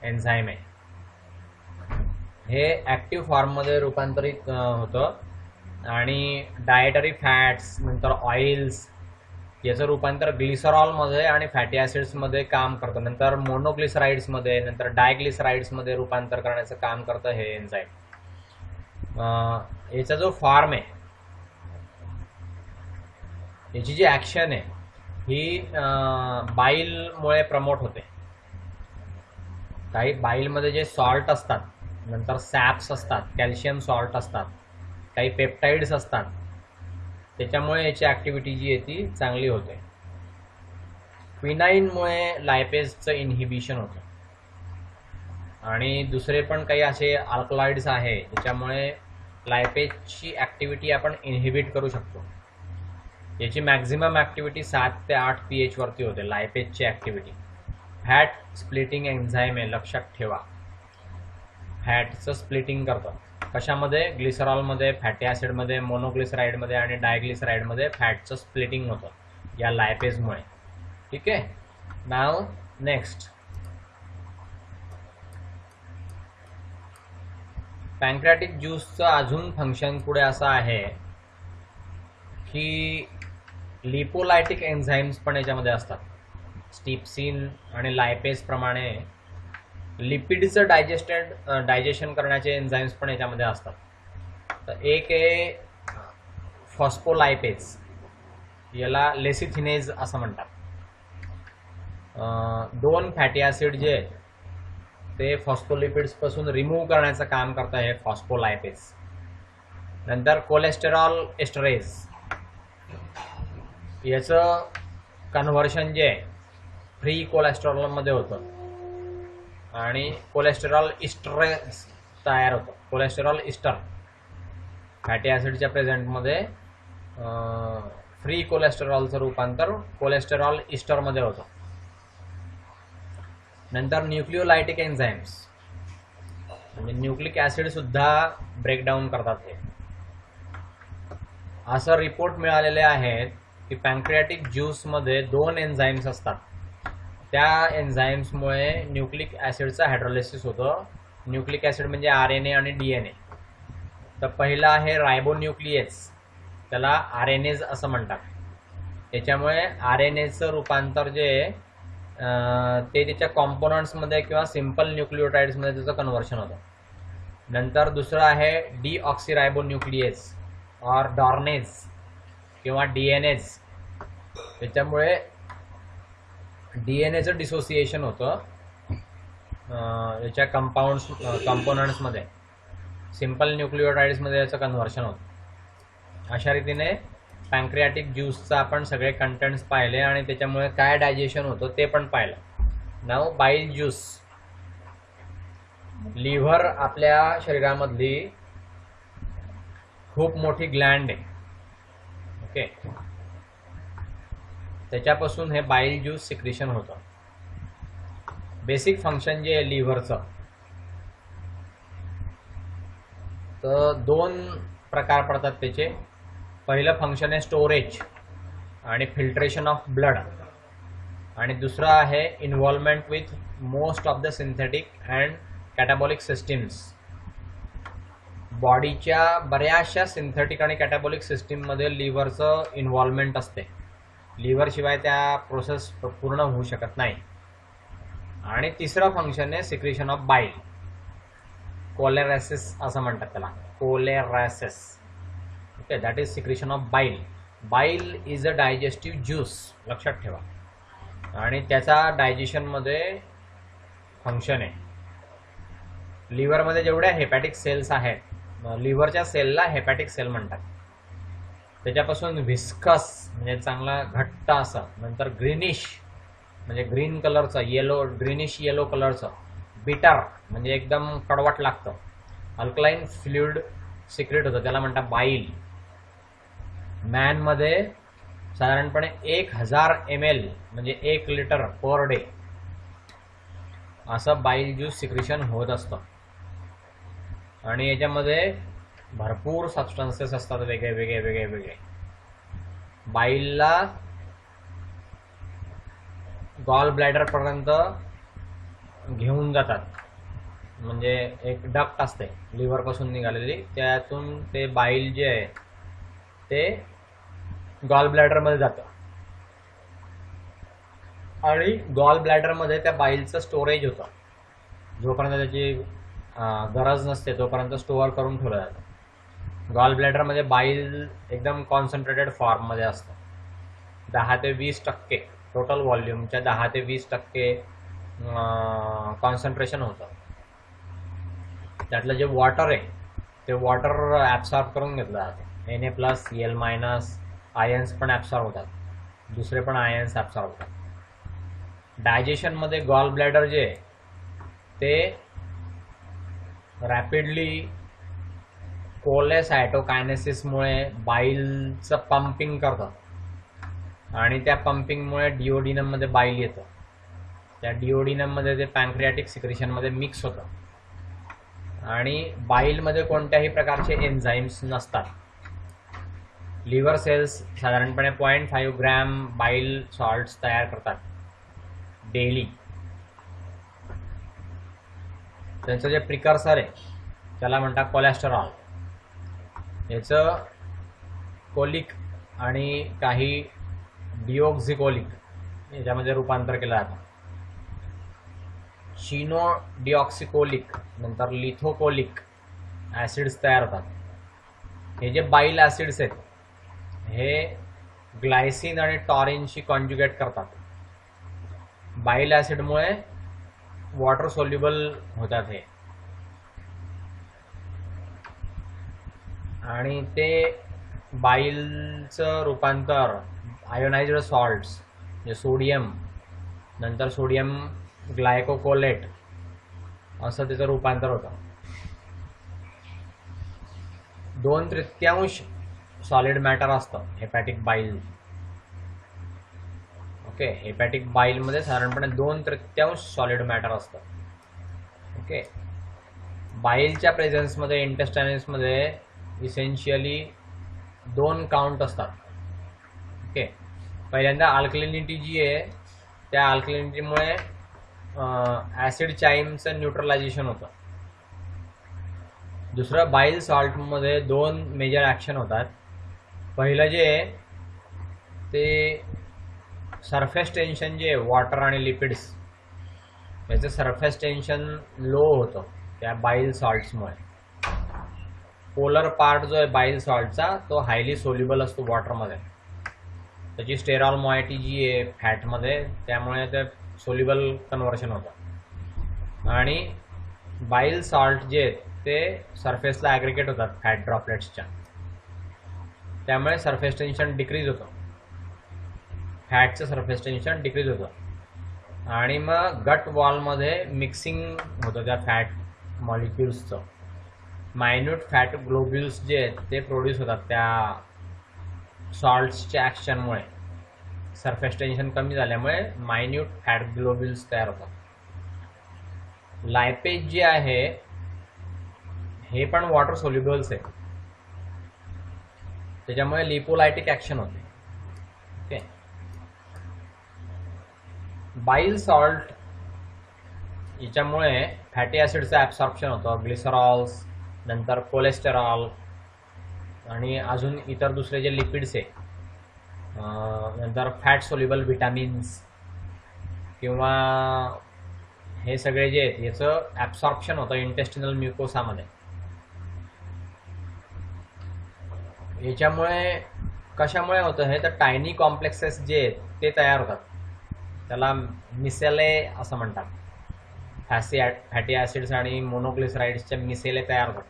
एन्झाईम आहे. हे ॲक्टिव्ह फॉर्ममध्ये रूपांतरित होतं आणि डायटरी फॅट्स, नंतर ऑइल्स याचं रूपांतर ग्लिसरॉलमध्ये आणि फॅटी ॲसिड्समध्ये काम करतं. नंतर मोनोग्लिसराइड्समध्ये, नंतर डायग्लिसराइड्समध्ये रूपांतर करण्याचं काम करतं हे एन्झाईम. याचा जो फॉर्म आहे, याची जी ॲक्शन आहे ही बाईलमुळे प्रमोट होते. काही बाईलमध्ये जे सॉल्ट असतात, नंतर सॅप्स असतात, कॅल्शियम सॉल्ट असतात, काही पेप्टाइड्स असतात, त्याच्यामुळे याची ॲक्टिव्हिटी जी आहे ती चांगली होते. क्विनाईनमुळे लायपेजचं इनहिबिशन होतं आणि दुसरे पण काही असे अल्कलॉइड्स आहे ज्याच्यामुळे लायपेजची ॲक्टिव्हिटी आपण इनहिबिट करू शकतो. याची मॅक्झिमम ॲक्टिव्हिटी 7 ते 8 pH वरती होते लायपेजची ॲक्टिव्हिटी. फॅट स्प्लिटिंग एन्झाईम आहे, लक्षात ठेवा. फॅटचं स्प्लिटिंग करतं. कशामध्ये? ग्लिसरॉलमध्ये, फॅटी ॲसिडमध्ये, मोनोग्लिसराइडमध्ये आणि डायग्लिसराइडमध्ये फॅटचं स्प्लिटिंग होतं या लायपेजमुळे. ठीक आहे. नाव नेक्स्ट, पॅन्क्रियाटिक ज्यूसचं अजून फंक्शन पुढे असं आहे की लिपोलायटिक एन्झाईम्स पण याच्यामध्ये असतात. स्टिप्सिन आणि लायपेज प्रमाणे लिपिडचं डायजेशन करण्याचे एन्झाईम्स पण याच्यामध्ये असतात. तर एक आहे फॉस्फोलायपेज, याला लेसिथिनेज असं म्हणतात. 2 फॅटी ॲसिड जे आहेत ते फॉस्फोलिपिड्सपासून रिमूव्ह करण्याचं काम करतं हे फॉस्फोलायपेज. नंतर कोलेस्टेरॉल एस्टरेज, याचं कन्व्हर्शन जे आहे फ्री कोलेस्टेरॉलमध्ये होतं आणि कोलेस्टेरॉल इस्टरेज तयार होतं. कोलेस्टेरॉल इस्टर फॅटी ॲसिडच्या प्रेझेंटमध्ये फ्री कोलेस्टेरॉलचं रूपांतर कोलेस्टेरॉल इस्टरमध्ये होतं. नंतर न्यूक्लिओलायटिक एन्झाईम्स म्हणजे न्यूक्लिक ॲसिड सुद्धा ब्रेकडाऊन करतात हे. असं रिपोर्ट मिळालेले आहेत की पॅन्क्रियाटिक ज्यूसमध्ये 2 एन्झाईम्स असतात. त्या एन्झाईम्समुळे न्यूक्लिक ॲसिडचं हायड्रोलिसिस होतं. न्यूक्लिक ॲसिड म्हणजे RNA आणि DNA. तर पहिला आहे रायबोन्यूक्लिएज, त्याला RNAज असं म्हणतात. त्याच्यामुळे RNAचं रूपांतर जे ते त्याच्या कॉम्पोनंट्समध्ये किंवा सिम्पल न्यूक्लिओटाइड्समध्ये त्याचं कन्व्हर्शन होतं. नंतर दुसरं आहे डीऑक्सिरायबोन्यूक्लिएज और डॉर्नेज किंवा DNAज. त्याच्यामुळे DNAचं डिसोसिएशन होतं याच्या कंपोनंट्समध्ये, सिम्पल न्यूक्लिओटाइड्समध्ये याचं कन्व्हर्शन होतं. अशा रीतीने पॅन्क्रियाटिक ज्यूसचा आपण सगळे कंटेंट्स पाहिले आणि त्याच्यामुळे काय डायजेशन होतं ते पण पाहिलं. नाव बाईल ज्यूस. लिव्हर आपल्या शरीरामधली खूप मोठी ग्लँड आहे. ओके, त्याच्यापासून हे बाईल ज्यूस सिक्रिशन होतं. बेसिक फंक्शन जे आहे लिव्हरचं, तर 2 प्रकार पडतात त्याचे. पहिलं फंक्शन आहे स्टोरेज आणि फिल्ट्रेशन ऑफ ब्लड, आणि दुसरं आहे involvement with most of the synthetic and catabolic systems. बॉडीच्या बऱ्याचशा सिंथेटिक आणि कॅटाबॉलिक सिस्टीममध्ये लिव्हरचं इन्व्हॉल्वमेंट असते. लिव्हरशिवाय त्या प्रोसेस पूर्ण होऊ शकत नाही. आणि तिसरं फंक्शन आहे सिक्रिशन ऑफ बाईल. कोलेरॅसिस असं म्हणतात त्याला, choleresis. Okay, that is secretion of bile. Bile is a digestive juice, लक्षात ठेवा. आणि त्याचा डायजेशनमध्ये फंक्शन आहे. लिव्हरमध्ये जेवढ्या हेपॅटिक सेल्स आहेत, लिव्हरच्या सेलला हेपॅटिक सेल म्हणतात. त्याच्यापासून व्हिस्कस म्हणजे चांगला घट्ट असं, नंतर ग्रीनिश म्हणजे ग्रीन कलरचं, येलो ग्रीनिश येलो कलरचं, बिटर म्हणजे एकदम कडवट लागतं, अल्कलाईन फ्लुइड सिक्रेट होतं, त्याला म्हणतात बाईल. मॅनमध्ये साधारणपणे 1000 ml म्हणजे 1 लिटर पर डे असं बाईल ज्यूस सिक्रिशन होत असतं. आणि याच्यामध्ये भरपूर सबस्टन्सेस असतात वेगळे. बाईलला गॉल ब्लॅडरपर्यंत घेऊन जातात. म्हणजे एक डक्ट असते लिव्हरपासून निघालेली, त्यातून ते बाईल जे आहे ते गॉल ब्लॅडरमध्ये जातं. आणि गॉल ब्लॅडरमध्ये त्या बाईलचं स्टोरेज होतं. जोपर्यंत त्याची गरज नसते तोपर्यंत स्टोअर करून ठेवलं जातं. गॉल ब्लॅडरमध्ये बाईल एकदम कॉन्सन्ट्रेटेड फॉर्ममध्ये असतं. 10 ते 20% टोटल व्हॉल्यूमच्या 10 ते 20% कॉन्सन्ट्रेशन होतं. त्यातलं जे वॉटर आहे ते वॉटर ॲब्सॉर्ब करून घेतलं जातं. Na+, Al-, आयन्स पण ॲब्सॉर्ब होतात, दुसरे पण आयन्स ॲब्सॉर्ब होतात. डायजेशनमध्ये गॉल ब्लॅडर जे आहे ते रॅपिडली कोलेसायटोकायनेसिसमुळे बाईलचं पंपिंग करतं, आणि त्या पंपिंगमुळे डिओडिनममध्ये बाईल येतं. त्या डिओडिनममध्ये ते पॅन्क्रियाटिक सिक्रिशनमध्ये मिक्स होतं. आणि बाईलमध्ये कोणत्याही प्रकारचे एन्झाईम्स नसतात. लिव्हर सेल्स साधारणपणे 0.5 ग्रॅम बाईल सॉल्ट्स तयार करतात डेली. त्यांचं जे प्रिकर्सर आहे त्याला म्हणतात कोलेस्टेरॉल. याचं कोलिक आणि काही डिओक्झिकोलिक याच्यामध्ये रूपांतर केलं जातं. चिनोडिऑक्सिकोलिक नंतर लिथोकोलिक ॲसिड्स तयार होतात. हे जे बाईल ॲसिड्स आहेत हे ग्लायसिन आणि टॉरिनशी कॉन्ज्युगेट करतात. बाईल ॲसिडमुळे वॉटर सोल्युबल होतात हे, आणि ते बाईलचं रूपांतर आयोनाइज्ड सॉल्ट्स म्हणजे सोडियम, नंतर सोडियम ग्लायकोकोलेट असं त्याचं रूपांतर होतं. 2/3 सॉलिड मॅटर असतं हेपॅटिक बाईल. ओके, हेपॅटिक बाईलमध्ये साधारणपणे 2/3 सॉलिड मॅटर असतं. ओके, बाईलच्या प्रेझेन्समध्ये इंटेस्टाइन्समध्ये इसेन्शियली दोन काउंट असतात. ओके, पहिल्यांदा अल्कलिनिटी जी आहे त्या अल्कलिनिटीमुळे ॲसिड चाईमचं न्यूट्रलायझेशन होतं. दुसरं बाईल सॉल्टमध्ये दोन मेजर ॲक्शन होतात. पहिलं जे आहे ते सरफेस टेन्शन जे आहे वॉटर आणि लिपिड्स याचं सरफेस टेन्शन लो होतं त्या बाईल सॉल्ट्समुळे. पोलर पार्ट जो आहे बाईल सॉल्टचा तो हायली सोल्युबल असतो वॉटरमध्ये. त्याची स्टेरॉल मॉइटी जी आहे फॅटमध्ये त्यामुळे ते सोल्युबल कन्व्हर्शन होतं. आणि बाईल सॉल्ट जे आहेत ते सरफेसला ॲग्रिगेट होतात फॅट ड्रॉपलेट्सच्या, त्यामुळे सरफेस टेन्शन डिक्रीज होतं, फॅटचं सरफेस टेन्शन डिक्रीज होतं. आणि मग गट वॉलमध्ये मिक्सिंग होतं त्या फॅट मॉलिक्युल्सचं. मायन्यूट फॅट ग्लोब्युल्स जे आहेत ते प्रोड्यूस होतात त्या सॉल्ट्सच्या ॲक्शनमुळे. सरफेस टेन्शन कमी झाल्यामुळे मायन्यूट फॅट ग्लोब्युल्स तयार होतात. लायपेज जे आहे हे पण वॉटर सोल्युबल्स आहे, त्याच्यामुळे लिपोलायटिक ॲक्शन होते. ओके, बाईल सॉल्ट याच्यामुळे फॅटी ॲसिडचं ॲब्सॉर्प्शन होतं, ग्लिसरॉल्स, नंतर कोलेस्टेरॉल आणि अजून इतर दुसरे जे लिपिड्स आहे, नंतर फॅट सोल्युबल व्हिटॅमिन्स किंवा हे सगळे जे आहेत याचं ॲब्सॉर्प्शन होतं इंटेस्टिनल म्युकोसामध्ये. याच्यामुळे कशामुळे होतं हे तर टायनी कॉम्प्लेक्सेस जे आहेत ते तयार होतात, त्याला मिसेले असं म्हणतात. फॅटी ॲसिड्स आणि मोनोग्लिसराइड्सच्या मिसेले तयार होतात.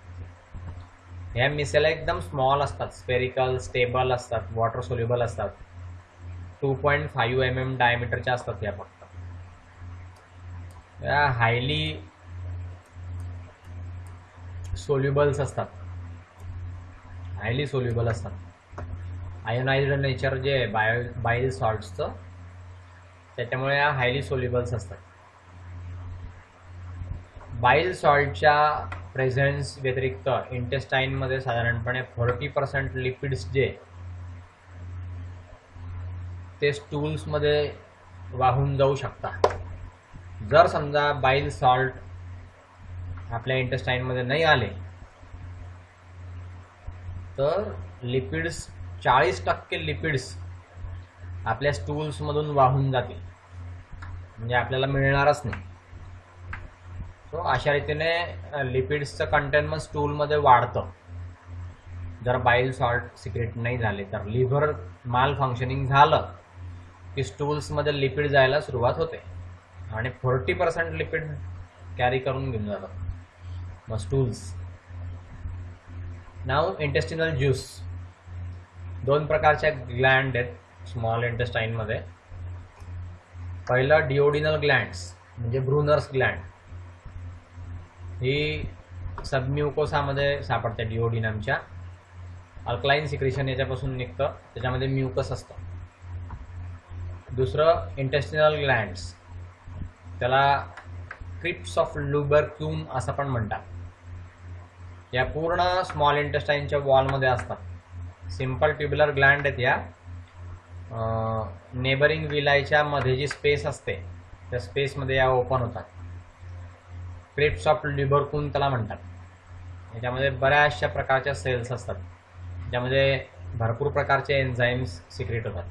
ह्या मिसेले एकदम स्मॉल असतात, स्पेरिकल स्टेबल असतात, वॉटर सोल्युबल असतात. 2.5 mm डायमीटरच्या असतात या फक्त. या हायली सोल्युबल्स असतात, हायली सोल्युबल असतात. आयोनाइज्ड नेचर जे आहे बाईल सॉल्ट्सचं त्याच्यामुळे या हायली सोल्युबल्स असतात. बाईल सॉल्टच्या प्रेझेन्स व्यतिरिक्त इंटेस्टाईनमध्ये साधारणपणे 40% लिपिड्स जे ते स्टूल्समध्ये वाहून जाऊ शकतात. जर समजा बाईल सॉल्ट आपल्या इंटेस्टाईनमध्ये नाही आले तर लिपिड्स 40% लिपिड्स आपल्या स्टूल्समधून वाहून जातील, म्हणजे आपल्याला मिळणारच नाही. सो अशा रीतीने लिपिड्सचं कंटेनमेंट स्टूलमध्ये वाढतं जर बाईल सॉल्ट सिक्रेट नाही झाले तर. लिव्हर माल फंक्शनिंग झालं की स्टूल्समध्ये लिपिड जायला सुरुवात होते आणि 40% लिपिड कॅरी करून घेऊन जातात मग स्टूल्स. नाव इंटेस्टिनल ज्यूस. दोन प्रकारच्या ग्लँड आहेत स्मॉल इंटेस्टाईनमध्ये. पहिलं डिओडिनल ग्लँड्स म्हणजे ब्रुनर्स ग्लँड. ही सबम्युकोसामध्ये सापडते डिओडिनमच्या. अल्कलाईन सिक्रेशन याच्यापासून निघतं, त्याच्यामध्ये म्युकस असतं. दुसरं इंटेस्टिनल ग्लँड्स, त्याला क्रिप्स ऑफ ल्युबरक्यूम असं पण म्हणतात. या पूर्ण स्मॉल इंटेस्टाईनच्या वॉलमध्ये असतात. सिम्पल ट्युब्युलर ग्लँड आहेत या. नेबरिंग विलायच्या मध्ये जी स्पेस असते त्या स्पेसमध्ये या ओपन होतात. क्रिप्स ऑफ ल्युबरक्यूम त्याला म्हणतात. याच्यामध्ये बऱ्याचशा प्रकारच्या सेल्स असतात, ज्यामध्ये भरपूर प्रकारचे एन्झाईम्स सिक्रेट होतात.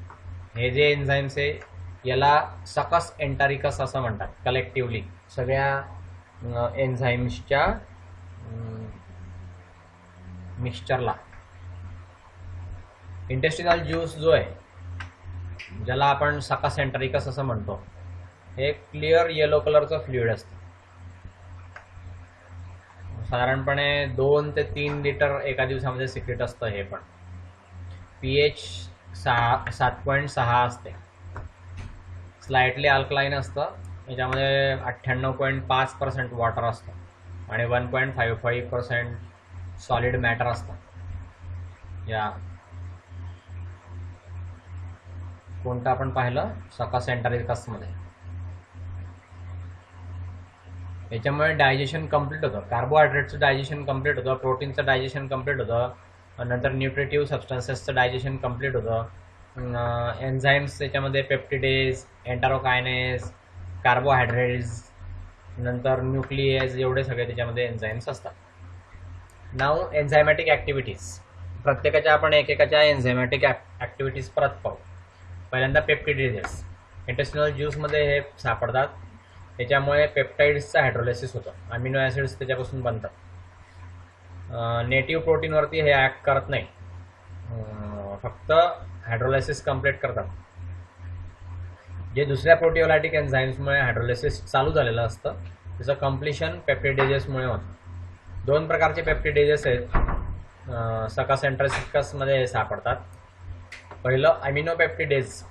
हे जे एन्झाईम्स आहे याला सकस एंटारिकस असं म्हणतात कलेक्टिव्हली, सगळ्या एन्झाईम्सच्या मिक्सचरला. इंटेस्टिनल ज्यूस जो आहे ज्याला आपण सकस एंटारिकस असं म्हणतो, हे क्लिअर येलो कलरचं फ्लुइड असतं. साधारणपणे 2 ते 3 लिटर एका दिवसामध्ये सिक्रेट असतं. हे पण pH 7.6 असते. स्लाइटली अल्कलाईन असतं. याच्यामध्ये 98.5% वॉटर असतं आणि 1.55% सॉलिड मॅटर असतं. या कोणतं आपण पाहिलं सकस एंटारिकसमध्ये. याच्यामुळे डायजेशन कम्प्लीट होतं, कार्बोहायड्रेटचं डायजेशन कम्प्लीट होतं, प्रोटीनचं डायजेशन कम्प्लीट होतं, नंतर न्यूट्रिटिव्ह सबस्टन्सेसचं डायजेशन कंप्लीट होतं. एन्झाईम्स त्याच्यामध्ये पेप्टिडेज, एंटरोकायनेज, कार्बोहायड्रेट्स, नंतर न्यूक्लिएज, एवढे सगळे त्याच्यामध्ये एन्झाईम्स असतात. नाव एन्झायमॅटिक ॲक्टिव्हिटीज, प्रत्येकाच्या आपण एकेकाच्या एन्झायमॅटिक ॲक्टिव्हिटीज परत पाहू. पहिल्यांदा पेप्टिडेजेस. इंटेस्टिनल ज्यूसमध्ये हे सापडतात. त्याच्यामुळे पेप्टाइड्सचं हायड्रोलायसिस होतं. अमिनो ॲसिड्स त्याच्यापासून बनतात. नेटिव्ह प्रोटीनवरती हे ॲक्ट करत नाही, फक्त हायड्रोलायसिस कंप्लीट करतात. जे दुसऱ्या प्रोटिओलायटिक एन्झाईम्समुळे हायड्रोलायसिस चालू झालेलं असतं त्याचं कम्प्लिशन पेप्टिडेजेसमुळे होतं. 2 प्रकारचे पेप्टिडेजेस आहेत, सकस एंट्रोसिकसमध्ये हे सापडतात. पहिलं अमिनोपेप्टिडेज,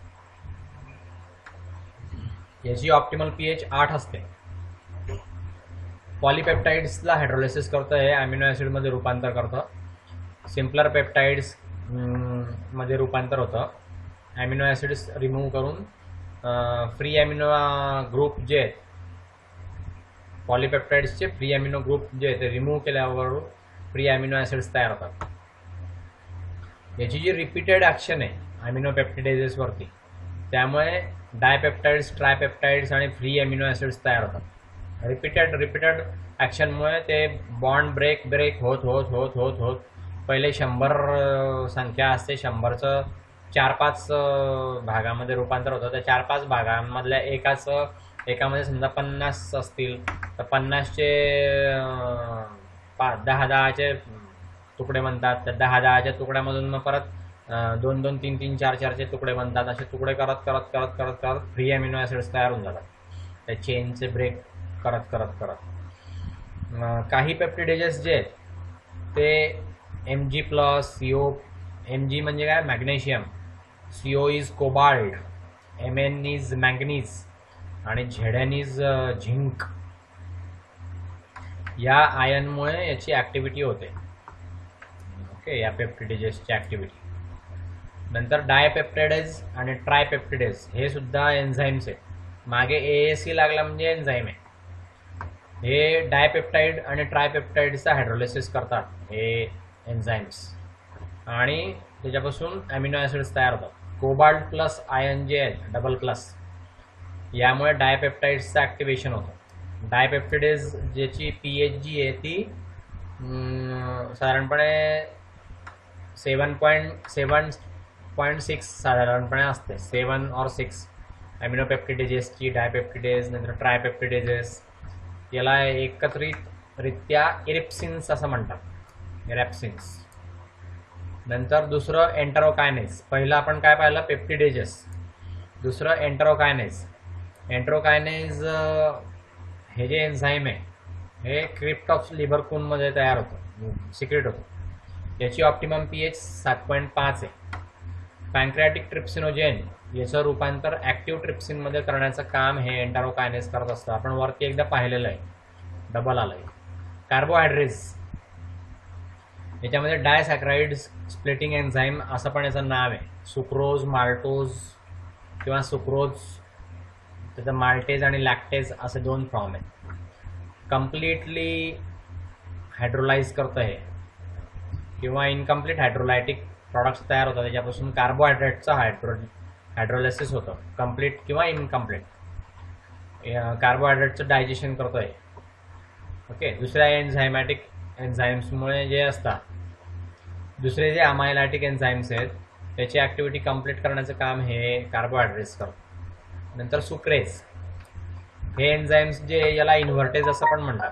याची ऑप्टिमल pH 8 असते. पॉलीपेप्टाइड्सला हायड्रोलायसिस करतं, हे अमिनो ॲसिडमध्ये रूपांतर करतं. सिम्पलर पेप्टाइड्स मध्ये रूपांतर होतं. ॲमिनो ॲसिड्स रिमूव्ह करून फ्री ॲमिनो ग्रुप जे आहेत, पॉलीपेप्टाइड्सचे फ्री ॲमिनो ग्रुप जे आहेत ते रिमूव्ह केल्यावर फ्री ॲमिनो ॲसिड्स तयार होतात. याची जी रिपीटेड ॲक्शन आहे अमिनोपेप्टिडेजेसवरती, त्यामुळे डायपेप्टाइड्स, ट्रायपेप्टाइड्स आणि फ्री ॲमिनो ॲसिड्स तयार होतात. रिपीटेड ॲक्शनमुळे ते बॉन्ड ब्रेक होत पहिले 100 संख्या असते, 100चं 4-5 भागामध्ये रूपांतर होतं. त्या 4-5 भागांमधल्या एकामध्ये समजा 50 असतील तर 50चे 10-10चे तुकडे बनतात. त्या 10-10च्या तुकड्यामधून मग परत 2-2, 3-3, 4-4चे तुकडे बनतात. असे तुकडे करत फ्री अमिनो ॲसिड्स तयार होऊन जातात त्या चेनचे ब्रेक करत. काही पेप्टिडेजेस जे आहेत ते Mg+, CO. Mg म्हणजे काय? Magnesium. CO is cobalt, Mn is manganese आणि Zn इज झिंक. या आयनमुळे याची ॲक्टिव्हिटी होते. ओके, या पेप्टिडेजेसची ॲक्टिव्हिटी. नंतर डायपेप्टिडेज आणि ट्रायपेप्टिडेज हे सुद्धा एन्झाईम्स आहेत. मागे AAC लागला म्हणजे एन्झाईम आहे. हे डायपेप्टाइड आणि ट्रायपेप्टाइडचा हायड्रोलायसिस करतात हे एन्झाईम्स, आणि त्याच्यापासून अमिनो ॲसिड्स तयार होतात. कोबाल्ट प्लस आयन जे आहेत डबल प्लस, यामुळे डायपेप्टाइड्सचं ॲक्टिवेशन होतं. डायपेप्टिडेज ज्याची pH जी आहे ती साधारणपणे 7.6 साधारणपणे असते. 7 or 6 अमिनोपेप्टिडेजेसची, डायपेप्टिडेज, नंतर ट्रायपेप्टिडेजेस. याला एकत्रितरित्या इरिप्सिन्स असं म्हणतात, इरॅप्सिन्स. नंतर दुसरं एंटरोकायनेज. पहिलं आपण काय पाहिलं? पेप्टिडेजेस. दुसरं एंटरोकायनेज. एंटरोकायनेज हे जे एन्झाईम आहे हे क्रिप्ट ऑफ लिव्हर कूनमध्ये तयार होतं, सिक्रेट होतं. याची ऑप्टिमम pH 7.5 आहे. पॅन्क्रियाटिक ट्रिप्सिनोजेन याचं रूपांतर ॲक्टिव्ह ट्रिप्सिनमध्ये करण्याचं काम हे एंटरोकायनेज करत असतं. आपण वरती एकदा पाहिलेलं आहे, डबल आलं आहे. कार्बोहायड्रेट्स, याच्यामध्ये डायसॅक्राइड्स स्प्लिटिंग एन्झाईम असं पण याचं नाव आहे. सुक्रोज, माल्टोज किंवा सुक्रोज, त्याचं माल्टेज आणि लॅक्टेज असे 2 फॉर्म आहेत. कम्प्लिटली हायड्रोलाइज करतं हे, किंवा इनकम्प्लीट हायड्रोलायटिक प्रॉडक्ट्स तयार होतात. त्याच्यापासून कार्बोहायड्रेटचं हायड्रोलायसिस होतं, कम्प्लीट किंवा इनकम्प्लीट. कार्बोहायड्रेटचं डायजेशन करतं आहे. ओके, दुसऱ्या एन्झायमॅटिक एन्झाईम्समुळे जे असतात, दुसरे जे अमायलॅटिक एन्झाईम्स आहेत त्याची ॲक्टिव्हिटी कंप्लीट करण्याचं काम हे कार्बोहायड्रेट्स करतात. नंतर सुक्रेज. हे एन्झाईम्स जे याला इन्व्हर्टेज असं पण म्हणतात.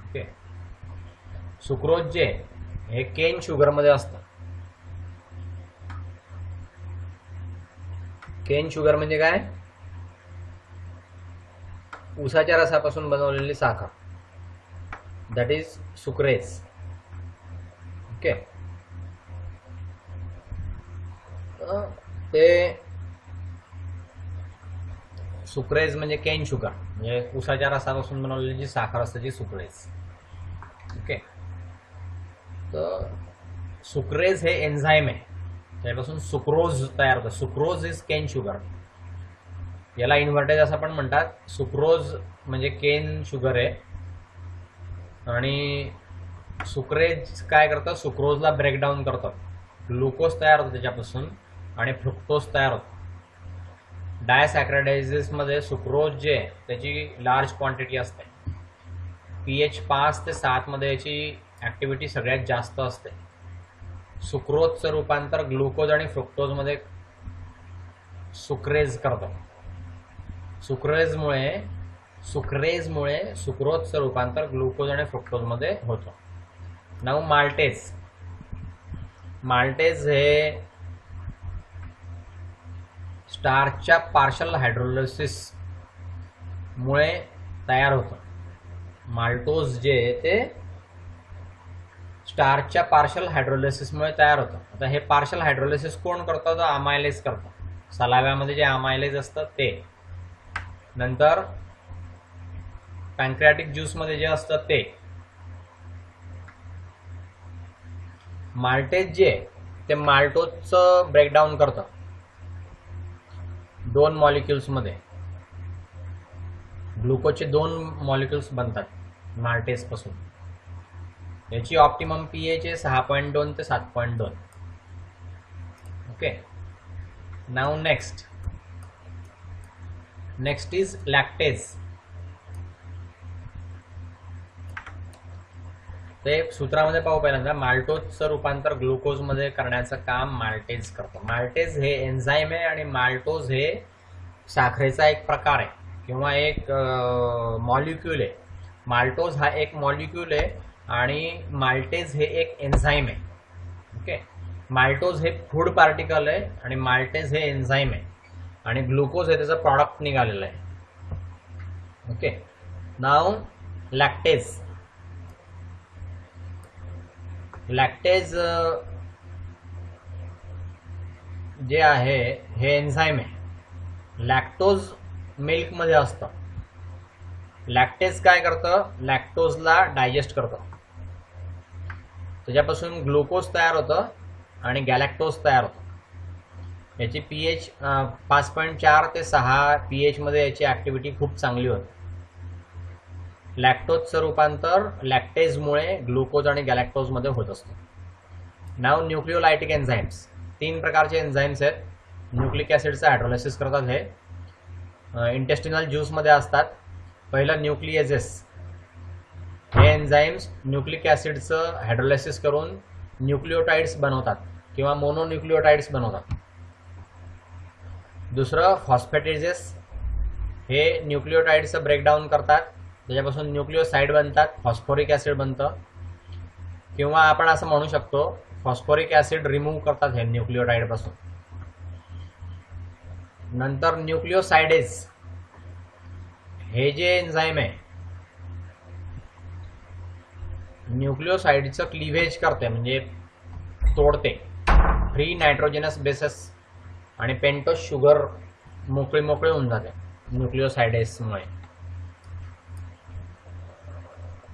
ओके, सुक्रोज जे हे केन शुगरमध्ये असतं. केन शुगर म्हणजे काय? ऊसाच्या रसापासून बनवलेली साखर, दॅट इज सुक्रेज. ओके, ते सुक्रेज म्हणजे केन शुगर, म्हणजे ऊसाच्या रसापासून बनवलेली जी साखर असते ती सुक्रेज. ओके, तर सुक्रेज हे एन्झाईम आहे, त्यापासून सुक्रोज तयार होतं. Sucrose is cane sugar. याला इन्व्हर्टेज असं पण म्हणतात. सुक्रोज म्हणजे केन शुगर आहे आणि सुक्रेज काय करतं, सुक्रोजला ब्रेकडाऊन करतं, ग्लुकोज तयार होतं त्याच्यापासून आणि फ्रुक्टोज तयार होतं. डायसॅक्राडायझेसमध्ये सुक्रोज जे त्याची लार्ज क्वांटिटी असते, pH 5 ते 7 मध्ये याची ॲक्टिव्हिटी सगळ्यात जास्त असते. सुक्रोजचं रूपांतर ग्लुकोज आणि फ्रुक्टोजमध्ये सुक्रेज करतं. सुक्रेजमुळे सुक्रोजचं रूपांतर ग्लुकोज आणि फ्रुक्टोजमध्ये होतं. नाव माल्टेज हे स्टार्चच्या पार्शल हायड्रोलिसिसमुळे तयार होतं. माल्टोज जे ते स्टार्चच्या पार्शल हायड्रोलिसिसमुळे तयार होतं. आता हे पार्शल हायड्रोलिसिस कोण करतं, तर अमायलेज करतं. सलाव्यामध्ये जे अमायलेज असतं ते. नंतर पॅन्क्रियाटिक ज्यूसमध्ये जे असतं ते. माल्टेज जे ते माल्टोजचं ब्रेकडाऊन करतं 2 मॉलिक्युल्समध्ये. ग्लुकोजचे 2 मॉलिक्युल्स बनतात माल्टेजपासून. याची ऑप्टिमम pH आहे 6.2 ते 7.2. ओके. नाव नेक्स्ट इज लॅक्टेज. ते सूत्रामध्ये पाहू. पहिल्यांदा माल्टोजचं रूपांतर ग्लुकोजमध्ये करण्याचं काम माल्टेज करतं. माल्टेज हे एन्झाईम आहे आणि माल्टोज हे साखरेचा एक प्रकार आहे किंवा एक मॉलिक्यूल आहे. माल्टोज हा एक मॉलिक्यूल आहे आणि माल्टेज हे एक एन्झाईम आहे. ओके. माल्टोज हे फूड पार्टिकल आहे आणि माल्टेज हे एन्झाईम आहे आणि ग्लुकोज हे त्याचं प्रॉडक्ट निघालेलं आहे. ओके. नाव लॅक्टेज जे आहे हे एन्झाईम आहे. लॅक्टोज मिल्कमध्ये असतं. लॅक्टेज काय करतं, लॅक्टोजला डायजेस्ट करतं. त्याच्यापासून ग्लुकोज तयार होतं आणि गॅलॅक्टोज तयार होतं. याची pH 5.4 ते 6 pH मध्ये याची ॲक्टिव्हिटी खूप चांगली होते. लॅक्टोजचं रूपांतर लॅक्टेजमुळे ग्लुकोज आणि गॅलॅक्टोजमध्ये होत असतं. नाव न्यूक्लिओलायटिक एन्झाईम्स. 3 प्रकारचे एन्झाईम्स आहेत. न्यूक्लिक ॲसिडचं हायड्रोलायसिस करतात. हे इंटेस्टिनल ज्यूसमध्ये असतात. पहिलं न्यूक्लिएजेस. हे एन्झाईम्स न्यूक्लिक ॲसिडचं हायड्रोलायसिस करून न्यूक्लिओटाइड्स बनवतात किंवा मोनोन्यूक्लिओटाइड्स बनवतात. दुसरं फॉस्फेटेजेस. हे न्यूक्लिओटाइड्सचं ब्रेकडाऊन करतात. त्याच्यापासून न्यूक्लिओसाइड बनतात. फॉस्फोरिक ॲसिड बनतं किंवा आपण असं म्हणू शकतो फॉस्फोरिक ॲसिड रिमूव्ह करतात हे न्यूक्लिओटाइडपासून. नंतर न्यूक्लिओसाइडेज हे जे एन्झाईम आहे न्यूक्लिओसाइडचं क्लिव्हेज करते, म्हणजे तोडते. फ्री नायट्रोजनस बेसेस आणि पेंटोस शुगर मोकळे होऊन जाते न्यूक्लिओसाइडेसमुळे.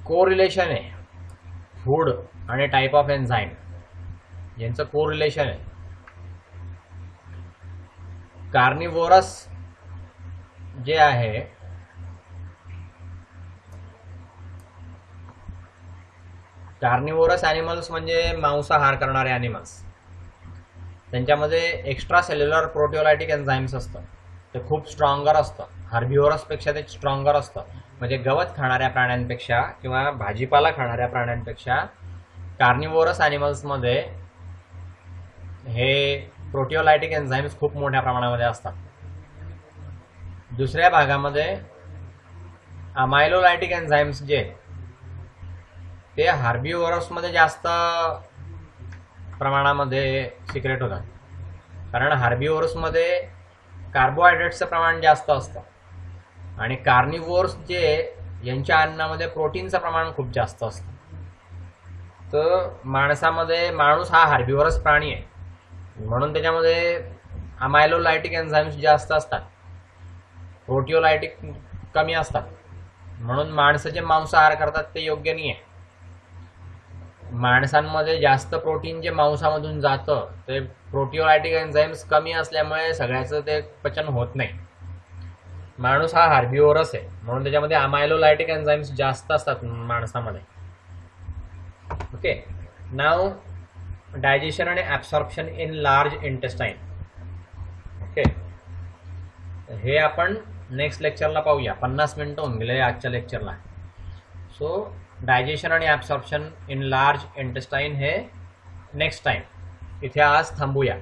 कोरिलेशन आहे फूड आणि टाईप ऑफ एन्झाईम यांचं कोरिलेशन आहे. कार्निवोरस जे आहे कार्निवोरस ॲनिमल्स म्हणजे मांसाहार करणारे ॲनिमल्स. त्यांच्यामध्ये एक्स्ट्रा सेल्युलर प्रोटिओलायटिक एन्झाईम्स असतं. ते खूप स्ट्रॉंगर असतं. हार्बिओरसपेक्षा ते स्ट्रॉंगर असतं. म्हणजे गवत खाणाऱ्या प्राण्यांपेक्षा किंवा भाजीपाला खाणाऱ्या प्राण्यांपेक्षा कार्निवोरस ॲनिमल्समध्ये हे प्रोटिओलायटिक एन्झाईम्स खूप मोठ्या प्रमाणामध्ये असतात. दुसऱ्या भागामध्ये अमायलोलायटिक एन्झाईम्स जे ते हार्बिओरसमध्ये जास्त प्रमाणामध्ये सिक्रेट होतात. कारण हार्बिओरसमध्ये कार्बोहायड्रेट्सचं प्रमाण जास्त असतं आणि कार्निवोर्स जे यांच्या अन्नामध्ये प्रोटीनचं प्रमाण खूप जास्त असतं. तर माणूस हा हार्बिओरस प्राणी आहे म्हणून त्याच्यामध्ये अमायलोलायटिक एन्झाईम्स जास्त असतात, प्रोटिओलायटिक कमी असतात. म्हणून माणसं जे मांसाहार करतात ते योग्य नाही आहे. माणसांमध्ये जास्त प्रोटीन जे मांसामधून जातं ते प्रोटिओलायटिक एन्झाईम्स कमी असल्यामुळे सगळ्याचं ते पचन होत नाही. माणूस हा हार्बिओरस आहे म्हणून त्याच्यामध्ये अमायलोलायटिक एन्झाईम्स जास्त असतात माणसामध्ये. ओके. नाव डायजेशन आणि absorption in large intestine. Okay, हे आपण नेक्स्ट लेक्चरला पाहूया. 50 मिनटं होऊन गेले आजच्या लेक्चरला. सो डायजेशन आणि ॲब्सॉर्प्शन इन लार्ज इंटेस्टाईन हे नेक्स्ट टाईम. इथे आज थांबूया.